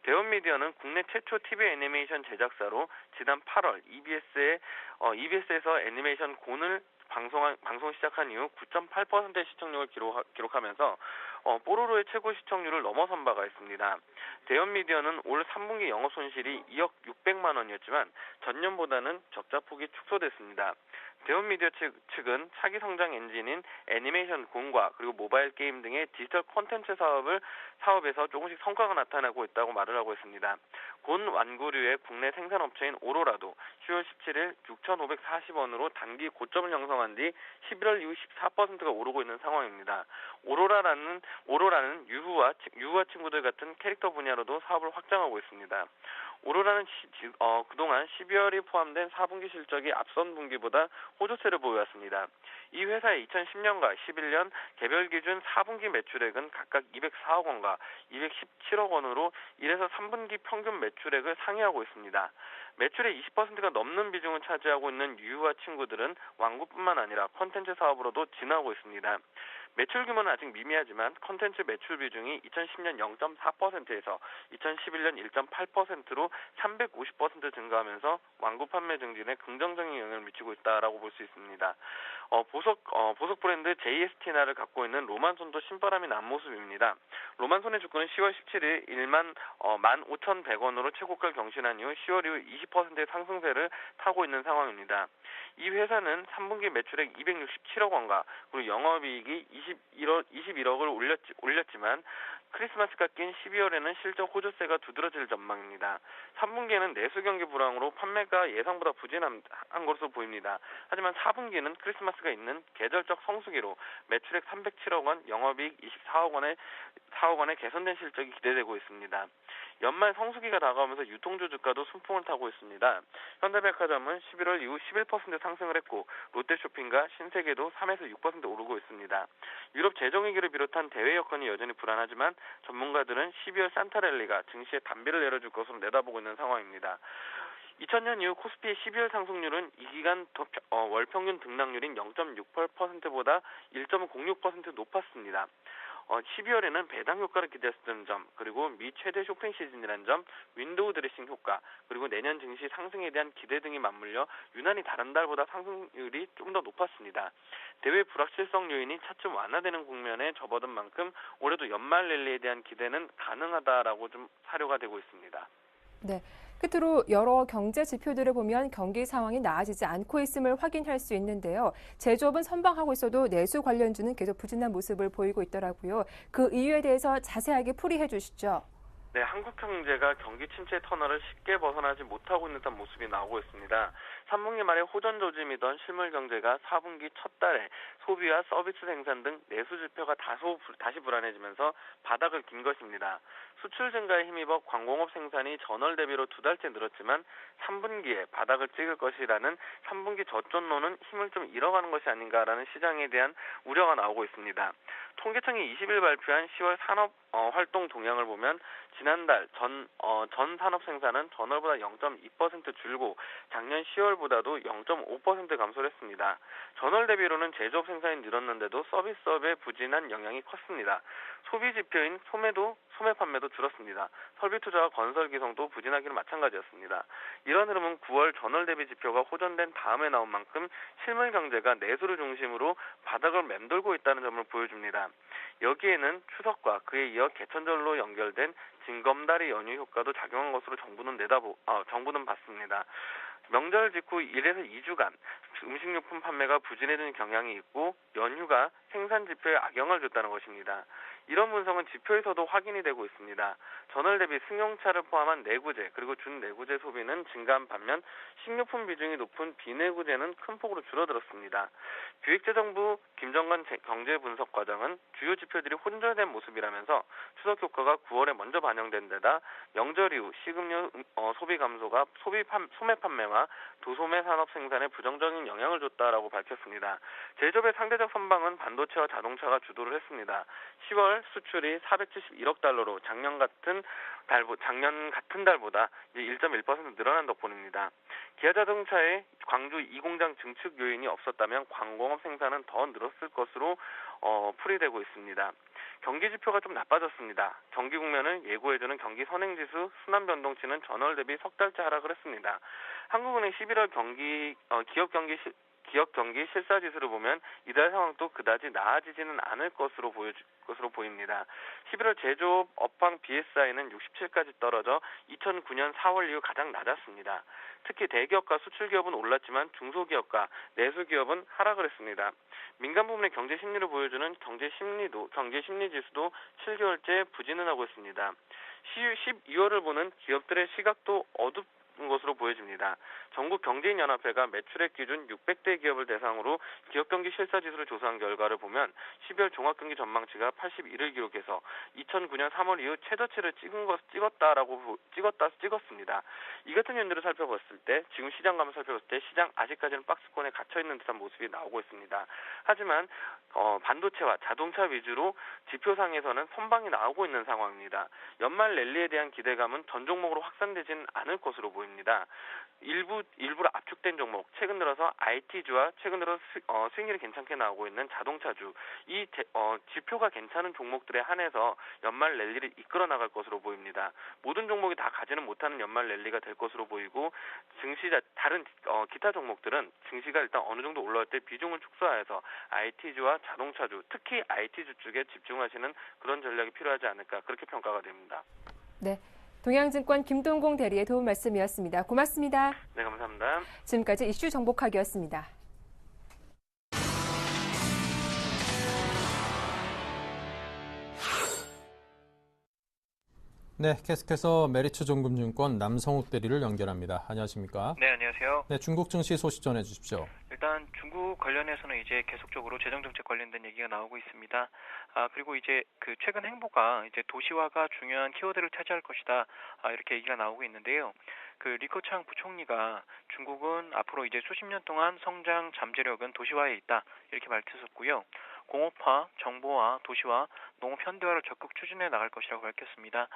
S7: 대원 미디어는 국내 최초 TV 애니메이션 제작사로 지난 8월 EBS에서 애니메이션 곤을 방송 시작한 이후 9.8%의 시청률을 기록하면서 뽀로로의 최고 시청률을 넘어선 바가 있습니다. 대원미디어는 올 3분기 영업 손실이 2억 600만 원이었지만 전년보다는 적자폭이 축소됐습니다. 대원미디어 측은 차기 성장 엔진인 애니메이션 곤과 그리고 모바일 게임 등의 디지털 콘텐츠 사업에서 조금씩 성과가 나타나고 있다고 말을 하고 있습니다. 곤 완구류의 국내 생산업체인 오로라도 10월 17일 6,540원으로 단기 고점을 형성한 뒤 11월 이후 14%가 오르고 있는 상황입니다. 오로라는 유후와 친구들 같은 캐릭터 분야로도 사업을 확장하고 있습니다. 오로라는 그동안 12월이 포함된 4분기 실적이 앞선 분기보다 호조세를 보여왔습니다. 이 회사의 2010년과 11년 개별 기준 4분기 매출액은 각각 204억 원과 217억 원으로 1에서 3분기 평균 매출액을 상회하고 있습니다. 매출의 20%가 넘는 비중을 차지하고 있는 유유와 친구들은 완구뿐만 아니라 콘텐츠 사업으로도 진화하고 있습니다. 매출 규모는 아직 미미하지만 콘텐츠 매출 비중이 2010년 0.4%에서 2011년 1.8%로 350% 증가하면서 완구 판매 증진에 긍정적인 영향을 미치고 있다라고 볼 수 있습니다. 보석 브랜드 JST나를 갖고 있는 로만손도 신바람이 난 모습입니다. 로만손의 주가는 10월 17일 15,100원으로 최고가를 경신한 이후 10월 이후 20%의 상승세를 타고 있는 상황입니다. 이 회사는 3분기 매출액 267억 원과 그리고 영업이익이 21억을 올렸지만 크리스마스가 낀 12월에는 실적 호조세가 두드러질 전망입니다. 3분기에는 내수 경기 불황으로 판매가 예상보다 부진한 것으로 보입니다. 하지만 4분기는 크리스마스가 있는 계절적 성수기로 매출액 307억 원, 영업이익 24억 원의 개선된 실적이 기대되고 있습니다. 연말 성수기가 다가오면서 유통주 주가도 순풍을 타고 있습니다. 현대백화점은 11월 이후 11% 상승을 했고 롯데쇼핑과 신세계도 3에서 6% 오르고 있습니다. 유럽 재정위기를 비롯한 대외 여건이 여전히 불안하지만 전문가들은 12월 산타랠리가 증시에 단비를 내려줄 것으로 내다보고 있는 상황입니다. 2000년 이후 코스피의 12월 상승률은 이 기간 월 평균 등락률인 0.68%보다 1.06% 높았습니다. 12월에는 배당 효과를 기대했던 점, 그리고 미 최대 쇼핑 시즌이라는 점, 윈도우 드레싱 효과, 그리고 내년 증시 상승에 대한 기대 등이 맞물려 유난히 다른 달보다 상승률이 좀 더 높았습니다. 대외 불확실성 요인이 차츰 완화되는 국면에 접어든 만큼 올해도 연말 랠리에 대한 기대는 가능하다라고 좀 사료가 되고 있습니다.
S6: 네. 끝으로 여러 경제 지표들을 보면 경기 상황이 나아지지 않고 있음을 확인할 수 있는데요. 제조업은 선방하고 있어도 내수 관련주는 계속 부진한 모습을 보이고 있더라고요. 그 이유에 대해서 자세하게 풀이해 주시죠.
S7: 네, 한국 경제가 경기 침체 터널을 쉽게 벗어나지 못하고 있는 듯한 모습이 나오고 있습니다. 3분기 말에 호전 조짐이던 실물 경제가 4분기 첫 달에 소비와 서비스 생산 등 내수 지표가 다시 불안해지면서 바닥을 긴 것입니다. 수출 증가에 힘입어 광공업 생산이 전월 대비로 2달째 늘었지만 3분기에 바닥을 찍을 것이라는 3분기 저점론은 힘을 좀 잃어가는 것이 아닌가라는 시장에 대한 우려가 나오고 있습니다. 통계청이 20일 발표한 10월 산업 활동 동향을 보면 지난달 전 산업 생산은 전월보다 0.2% 줄고 작년 10월보다도 0.5% 감소를 했습니다. 전월 대비로는 제조업 생산이 늘었는데도 서비스업의 부진한 영향이 컸습니다. 소비 지표인 소매 판매도 줄었습니다. 설비 투자와 건설 기성도 부진하기는 마찬가지였습니다. 이런 흐름은 9월 전월 대비 지표가 호전된 다음에 나온 만큼 실물 경제가 내수를 중심으로 바닥을 맴돌고 있다는 점을 보여줍니다. 여기에는 추석과 그에 이어 개천절로 연결된 징검다리 연휴 효과도 작용한 것으로 정부는 봤습니다. 명절 직후 1에서 2주간 음식료품 판매가 부진해지는 경향이 있고 연휴가 생산 지표에 악영향을 줬다는 것입니다. 이런 분석은 지표에서도 확인이 되고 있습니다. 전월 대비 승용차를 포함한 내구재 그리고 준내구재 소비는 증가한 반면 식료품 비중이 높은 비내구재는 큰 폭으로 줄어들었습니다. 기획재정부 김정관 경제분석과장은 주요 지표들이 혼전된 모습이라면서 추석 효과가 9월에 먼저 반영된 데다 명절 이후 식음료 소비 감소가 소매 판매와 도소매 산업 생산에 부정적인 영향을 줬다라고 밝혔습니다. 제조업의 상대적 선방은 반도체와 자동차가 주도를 했습니다. 10월 수출이 471억 달러로 작년 같은 달보다 이제 1.1% 늘어난 덕분입니다. 기아자동차의 광주 2공장 증축 요인이 없었다면 광공업 생산은 더 늘었을 것으로 풀이되고 있습니다. 경기 지표가 좀 나빠졌습니다. 경기 국면을 예고해주는 경기 선행지수 순환 변동치는 전월 대비 석 달째 하락을 했습니다. 한국은행 11월 기업 경기 실사 지수를 보면 이달 상황도 그다지 나아지지는 않을 것으로 보입니다. 11월 제조업 업황 BSI는 67까지 떨어져 2009년 4월 이후 가장 낮았습니다. 특히 대기업과 수출기업은 올랐지만 중소기업과 내수기업은 하락을 했습니다. 민간 부문의 경제 심리를 보여주는 경제 심리 지수도 7개월째 부진을 하고 있습니다. 12월을 보는 기업들의 시각도 어둡 것으로 보여집니다. 전국경제인연합회가 매출액 기준 600대 기업을 대상으로 기업경기 실사지수를 조사한 결과를 보면 12월 종합경기 전망치가 81을 기록해서 2009년 3월 이후 최저치를 찍었습니다. 이 같은 연들을 살펴봤을 때 지금 시장감을 살펴봤을 때 시장 아직까지는 박스권에 갇혀있는 듯한 모습이 나오고 있습니다. 하지만 반도체와 자동차 위주로 지표상에서는 선방이 나오고 있는 상황입니다. 연말 랠리에 대한 기대감은 전 종목으로 확산되지는 않을 것으로 보입니다. 일부러 압축된 종목, 최근 들어서 IT주와 최근 들어 수익률이 괜찮게 나오고 있는 자동차주, 이 지표가 괜찮은 종목들에 한해서 연말 랠리를 이끌어 나갈 것으로 보입니다. 모든 종목이 다 가지는 못하는 연말 랠리가 될 것으로 보이고 다른 기타 종목들은 증시가 일단 어느 정도 올라올 때 비중을 축소하여서 IT주와 자동차주, 특히 IT주 쪽에 집중하시는 그런 전략이 필요하지 않을까 그렇게 평가가 됩니다.
S6: 네. 동양증권 김동공 대리의 도움 말씀이었습니다. 고맙습니다.
S7: 네, 감사합니다.
S6: 지금까지 이슈 정복하기였습니다.
S1: 네, 계속해서 메리츠증권증권 남성욱 대리를 연결합니다. 안녕하십니까?
S8: 네, 안녕하세요.
S1: 네, 중국 증시 소식 전해 주십시오.
S8: 일단 중국 관련해서는 이제 계속적으로 재정정책 관련된 얘기가 나오고 있습니다. 그리고 이제 그 최근 행보가 이제 도시화가 중요한 키워드를 차지할 것이다. 이렇게 얘기가 나오고 있는데요. 그 리커창 부총리가 중국은 앞으로 이제 수십 년 동안 성장 잠재력은 도시화에 있다. 이렇게 밝혔었고요. 공업화, 정보화, 도시화, 농업 현대화를 적극 추진해 나갈 것이라고 밝혔습니다.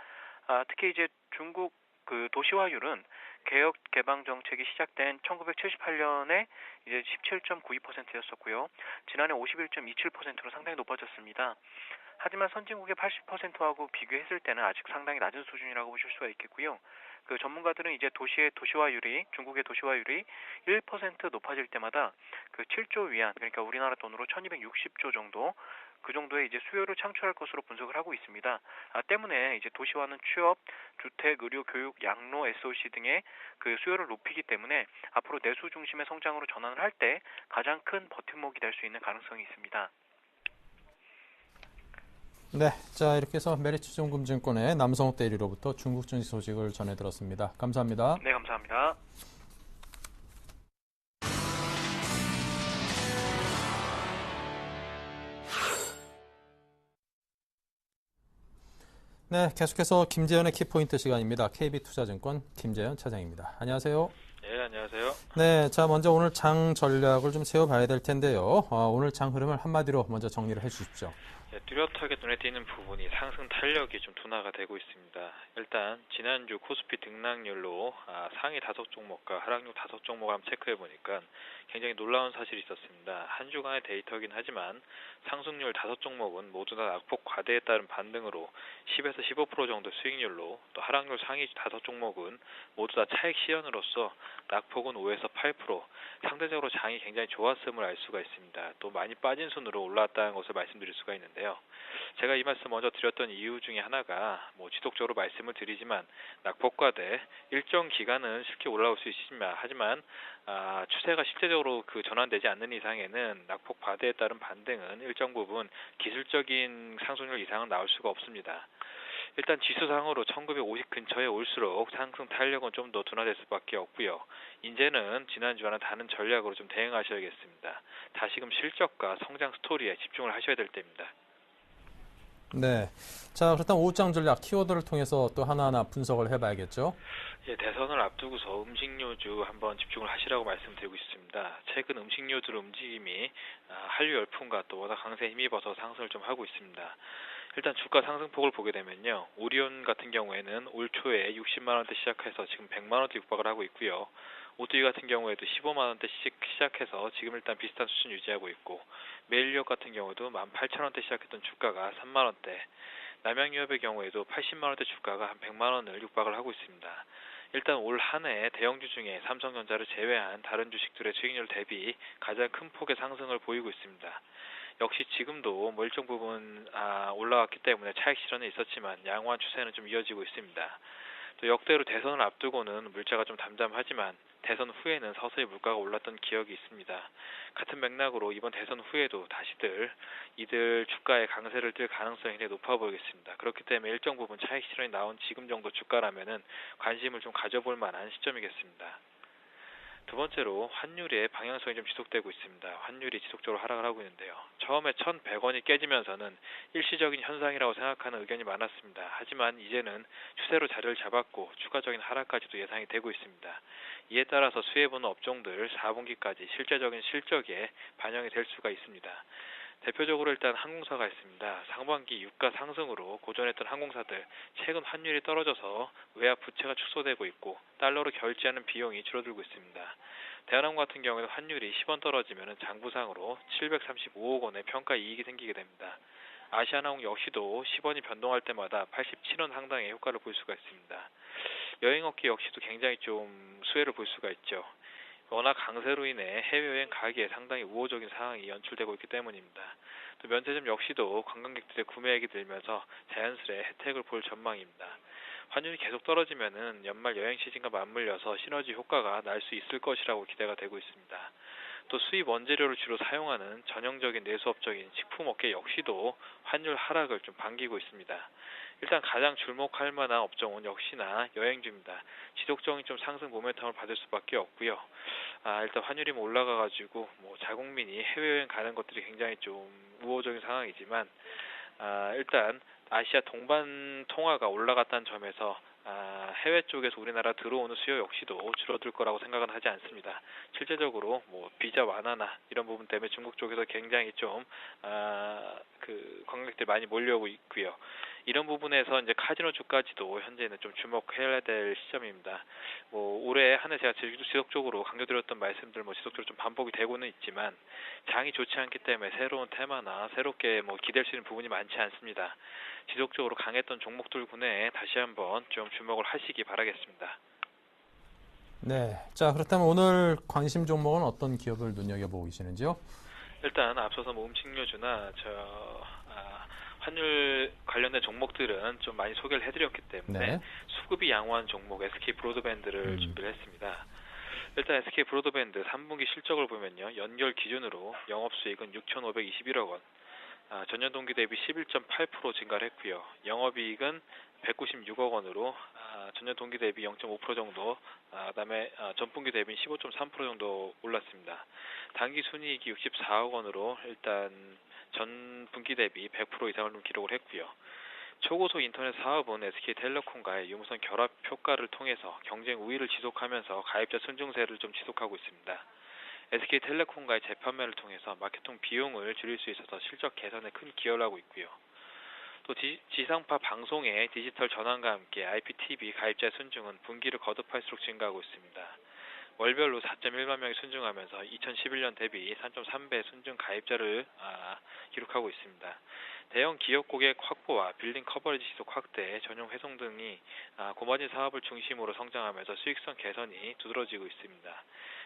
S8: 특히 이제 중국 그 도시화율은 개혁 개방 정책이 시작된 1978년에 이제 17.92%였었고요. 지난해 51.27%로 상당히 높아졌습니다. 하지만 선진국의 80%하고 비교했을 때는 아직 상당히 낮은 수준이라고 보실 수가 있겠고요. 그 그 전문가들은 이제 도시화율이 중국의 도시화율이 1% 높아질 때마다 그 7조 위안, 그러니까 우리나라 돈으로 1260조 정도, 그 정도의 이제 수요를 창출할 것으로 분석을 하고 있습니다. 때문에 이제 도시화는 취업, 주택, 의료, 교육, 양로, SOC 등의 그 수요를 높이기 때문에 앞으로 내수 중심의 성장으로 전환을 할 때 가장 큰 버팀목이 될 수 있는 가능성이 있습니다.
S1: 네, 자 이렇게 해서 메리츠증권의 남성욱 대리로부터 중국 증시 소식을 전해 들었습니다. 감사합니다.
S8: 네, 감사합니다.
S1: 네, 계속해서 김재현의 키포인트 시간입니다. KB투자증권 김재현 차장입니다. 안녕하세요.
S9: 네, 안녕하세요.
S1: 네, 자 먼저 오늘 장 전략을 좀 세워봐야 될 텐데요. 오늘 장 흐름을 한마디로 먼저 정리를 해주십시오.
S9: 네, 뚜렷하게 눈에 띄는 부분이 상승 탄력이 좀 둔화가 되고 있습니다. 일단 지난주 코스피 등락률로 상위 5종목과 하락률 5종목을 한번 체크해 보니까 굉장히 놀라운 사실이 있었습니다. 한 주간의 데이터긴 하지만 상승률 5종목은 모두 다 낙폭 과대에 따른 반등으로 10에서 15% 정도 수익률로, 또 하락률 상위 5종목은 모두 다 차익 실현으로서 낙폭은 5에서 8%, 상대적으로 장이 굉장히 좋았음을 알 수가 있습니다. 또 많이 빠진 순으로 올라왔다는 것을 말씀드릴 수가 있는데요. 제가 이 말씀 먼저 드렸던 이유 중에 하나가 지속적으로 말씀을 드리지만 낙폭 과대 일정 기간은 쉽게 올라올 수 있지만 하지만 추세가 실제적으로 전환되지 않는 이상에는 낙폭 과대에 따른 반등은 일정 부분 기술적인 상승률 이상은 나올 수가 없습니다. 일단 지수상으로 1950 근처에 올수록 상승 탄력은 좀 더 둔화될 수밖에 없고요. 이제는 지난주와는 다른 전략으로 좀 대응하셔야겠습니다. 다시금 실적과 성장 스토리에 집중을 하셔야 될 때입니다.
S1: 네, 자 그렇다면 오후장 전략 키워드를 통해서 또 하나하나 분석을 해봐야겠죠.
S9: 예, 대선을 앞두고서 음식료주 한번 집중을 하시라고 말씀드리고 있습니다. 최근 음식료주 움직임이 한류 열풍과 또 워낙 강세에 힘입어서 상승을 좀 하고 있습니다. 일단 주가 상승폭을 보게 되면요, 오리온 같은 경우에는 올 초에 60만 원대 시작해서 지금 100만 원대 육박을 하고 있고요. 오뚜기 같은 경우에도 15만 원대 시작해서 지금 일단 비슷한 수준 유지하고 있고, 메일유업 같은 경우도 18,000원대 시작했던 주가가 3만 원대, 남양유업의 경우에도 80만 원대 주가가 한 100만 원을 육박을 하고 있습니다. 일단 올 한 해 대형주 중에 삼성전자를 제외한 다른 주식들의 수익률 대비 가장 큰 폭의 상승을 보이고 있습니다. 역시 지금도 일정 부분 올라왔기 때문에 차익 실현은 있었지만 양호한 추세는 좀 이어지고 있습니다. 또 역대로 대선을 앞두고는 물자가 좀 담담하지만 대선 후에는 서서히 물가가 올랐던 기억이 있습니다. 같은 맥락으로 이번 대선 후에도 다시들 이들 주가의 강세를 띨 가능성이 굉장히 높아 보이겠습니다. 그렇기 때문에 일정 부분 차익 실현이 나온 지금 정도 주가라면은 관심을 좀 가져볼 만한 시점이겠습니다. 두 번째로 환율의 방향성이 좀 지속되고 있습니다. 환율이 지속적으로 하락을 하고 있는데요. 처음에 1,100원이 깨지면서는 일시적인 현상이라고 생각하는 의견이 많았습니다. 하지만 이제는 추세로 자리를 잡았고 추가적인 하락까지도 예상이 되고 있습니다. 이에 따라서 수혜보는 업종들 4분기까지 실제적인 실적에 반영이 될 수가 있습니다. 대표적으로 일단 항공사가 있습니다. 상반기 유가 상승으로 고전했던 항공사들 최근 환율이 떨어져서 외화 부채가 축소되고 있고 달러로 결제하는 비용이 줄어들고 있습니다. 대한항공 같은 경우에는 환율이 10원 떨어지면 장부상으로 735억 원의 평가 이익이 생기게 됩니다. 아시아나항공 역시도 10원이 변동할 때마다 87원 상당의 효과를 볼 수가 있습니다. 여행업계 역시도 굉장히 좀 수혜를 볼 수가 있죠. 워낙 강세로 인해 해외여행 가격에 상당히 우호적인 상황이 연출되고 있기 때문입니다. 또 면세점 역시도 관광객들의 구매액이 늘면서 자연스레 혜택을 볼 전망입니다. 환율이 계속 떨어지면은 연말 여행 시즌과 맞물려서 시너지 효과가 날 수 있을 것이라고 기대가 되고 있습니다. 또 수입 원재료를 주로 사용하는 전형적인 내수업적인 식품업계 역시도 환율 하락을 좀 반기고 있습니다. 일단 가장 주목할 만한 업종은 역시나 여행주입니다. 지속적인 좀 상승 모멘텀을 받을 수밖에 없고요. 일단 환율이 올라가가지고 자국민이 해외여행 가는 것들이 굉장히 좀 우호적인 상황이지만 일단 아시아 동반 통화가 올라갔다는 점에서 해외 쪽에서 우리나라 들어오는 수요 역시도 줄어들 거라고 생각은 하지 않습니다. 실제적으로 비자 완화나 이런 부분 때문에 중국 쪽에서 굉장히 좀 관광객들이 많이 몰려오고 있고요. 이런 부분에서 이제 카지노 주까지도 현재는 좀 주목해야 될 시점입니다. 올해 한 해 제가 지속적으로 강조드렸던 말씀들 지속적으로 좀 반복이 되고는 있지만 장이 좋지 않기 때문에 새로운 테마나 새롭게 기댈 수 있는 부분이 많지 않습니다. 지속적으로 강했던 종목들 군에 다시 한번 좀 주목을 하시기 바라겠습니다.
S1: 네, 자 그렇다면 오늘 관심 종목은 어떤 기업을 눈여겨보고 계시는지요?
S9: 일단 앞서서 음식료주나 환율 관련된 종목들은 좀 많이 소개를 해드렸기 때문에
S1: 네.
S9: 수급이 양호한 종목 SK 브로드밴드를 준비를 했습니다. 일단 SK 브로드밴드 3분기 실적을 보면요. 연결 기준으로 영업수익은 6,521억 원, 전년 동기 대비 11.8% 증가를 했고요. 영업이익은 196억 원으로 전년 동기 대비 0.5% 정도, 그다음에 전분기 대비 15.3% 정도 올랐습니다. 당기 순이익이 64억 원으로 일단 전 분기 대비 100% 이상을 기록을 했고요. 초고속 인터넷 사업은 SK텔레콤과의 유무선 결합 효과를 통해서 경쟁 우위를 지속하면서 가입자 순증세를 좀 지속하고 있습니다. SK텔레콤과의 재판매를 통해서 마케팅 비용을 줄일 수 있어서 실적 개선에 큰 기여를 하고 있고요. 또 지상파 방송의 디지털 전환과 함께 IPTV 가입자 순증은 분기를 거듭할수록 증가하고 있습니다. 월별로 4.1만 명이 순증하면서 2011년 대비 3.3배 순증 가입자를 기록하고 있습니다. 대형 기업 고객 확보와 빌딩 커버리지 지속 확대, 전용 회송 등이 고마진 사업을 중심으로 성장하면서 수익성 개선이 두드러지고 있습니다.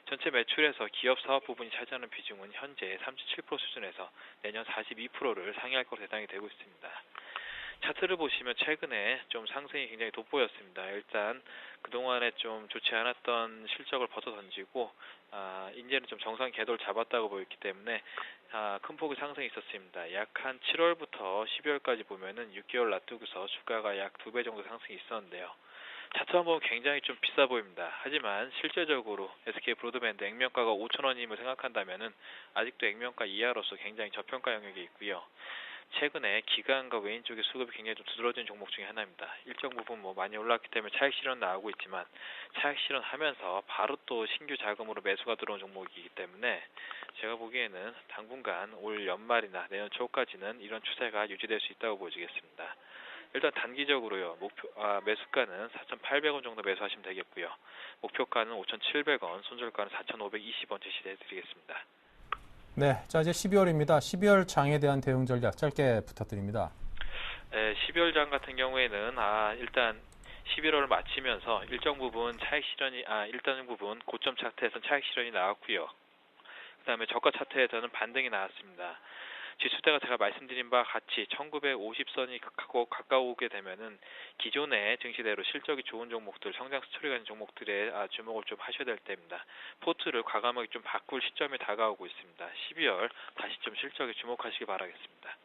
S9: 전체 매출에서 기업 사업 부분이 차지하는 비중은 현재 37% 수준에서 내년 42%를 상회할 것으로 예상이 되고 있습니다. 차트를 보시면 최근에 좀 상승이 굉장히 돋보였습니다. 일단 그동안에 좀 좋지 않았던 실적을 벗어던지고 이제는 좀 정상 궤도를 잡았다고 보였기 때문에 큰 폭의 상승이 있었습니다. 약 한 7월부터 12월까지 보면은 6개월 놔두고서 주가가 약 2배 정도 상승이 있었는데요. 차트만 보면 굉장히 좀 비싸 보입니다. 하지만 실제적으로 SK 브로드밴드 액면가가 5,000원임을 생각한다면은 아직도 액면가 이하로서 굉장히 저평가 영역에 있고요. 최근에 기관과 외인 쪽의 수급이 굉장히 좀 두드러진 종목 중에 하나입니다. 일정 부분 많이 올랐기 때문에 차익 실현 나오고 있지만 차익 실현하면서 바로 또 신규 자금으로 매수가 들어온 종목이기 때문에 제가 보기에는 당분간 올 연말이나 내년 초까지는 이런 추세가 유지될 수 있다고 보여지겠습니다. 일단 단기적으로요. 매수가는 4,800원 정도 매수하시면 되겠고요. 목표가는 5,700원, 손절가는 4,520원 제시해드리겠습니다.
S1: 네, 자 이제 12월입니다. 12월 장에 대한 대응 전략 짧게 부탁드립니다.
S9: 네, 12월 장 같은 경우에는 일단 11월을 마치면서 일정 부분 고점 차트에서는 차익 실현이 나왔고요. 그다음에 저가 차트에서는 반등이 나왔습니다. 지수대가 제가 말씀드린 바와 같이 1950선이 가까우게 되면은 기존의 증시대로 실적이 좋은 종목들, 성장 스토리가 있는 종목들에 주목을 좀 하셔야 될 때입니다. 포트를 과감하게 좀 바꿀 시점이 다가오고 있습니다. 12월 다시 좀 실적에 주목하시기 바라겠습니다.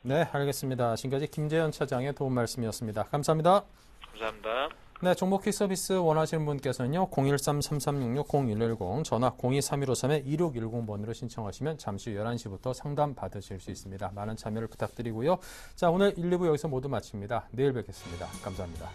S1: 네, 알겠습니다. 지금까지 김재현 차장의 도움 말씀이었습니다. 감사합니다.
S9: 감사합니다.
S1: 네, 종목키 서비스 원하시는 분께서는요. 013-3366-0110 전화 023153-2610번으로 신청하시면 잠시 후 11시부터 상담 받으실 수 있습니다. 많은 참여를 부탁드리고요. 자, 오늘 1, 2부 여기서 모두 마칩니다. 내일 뵙겠습니다. 감사합니다.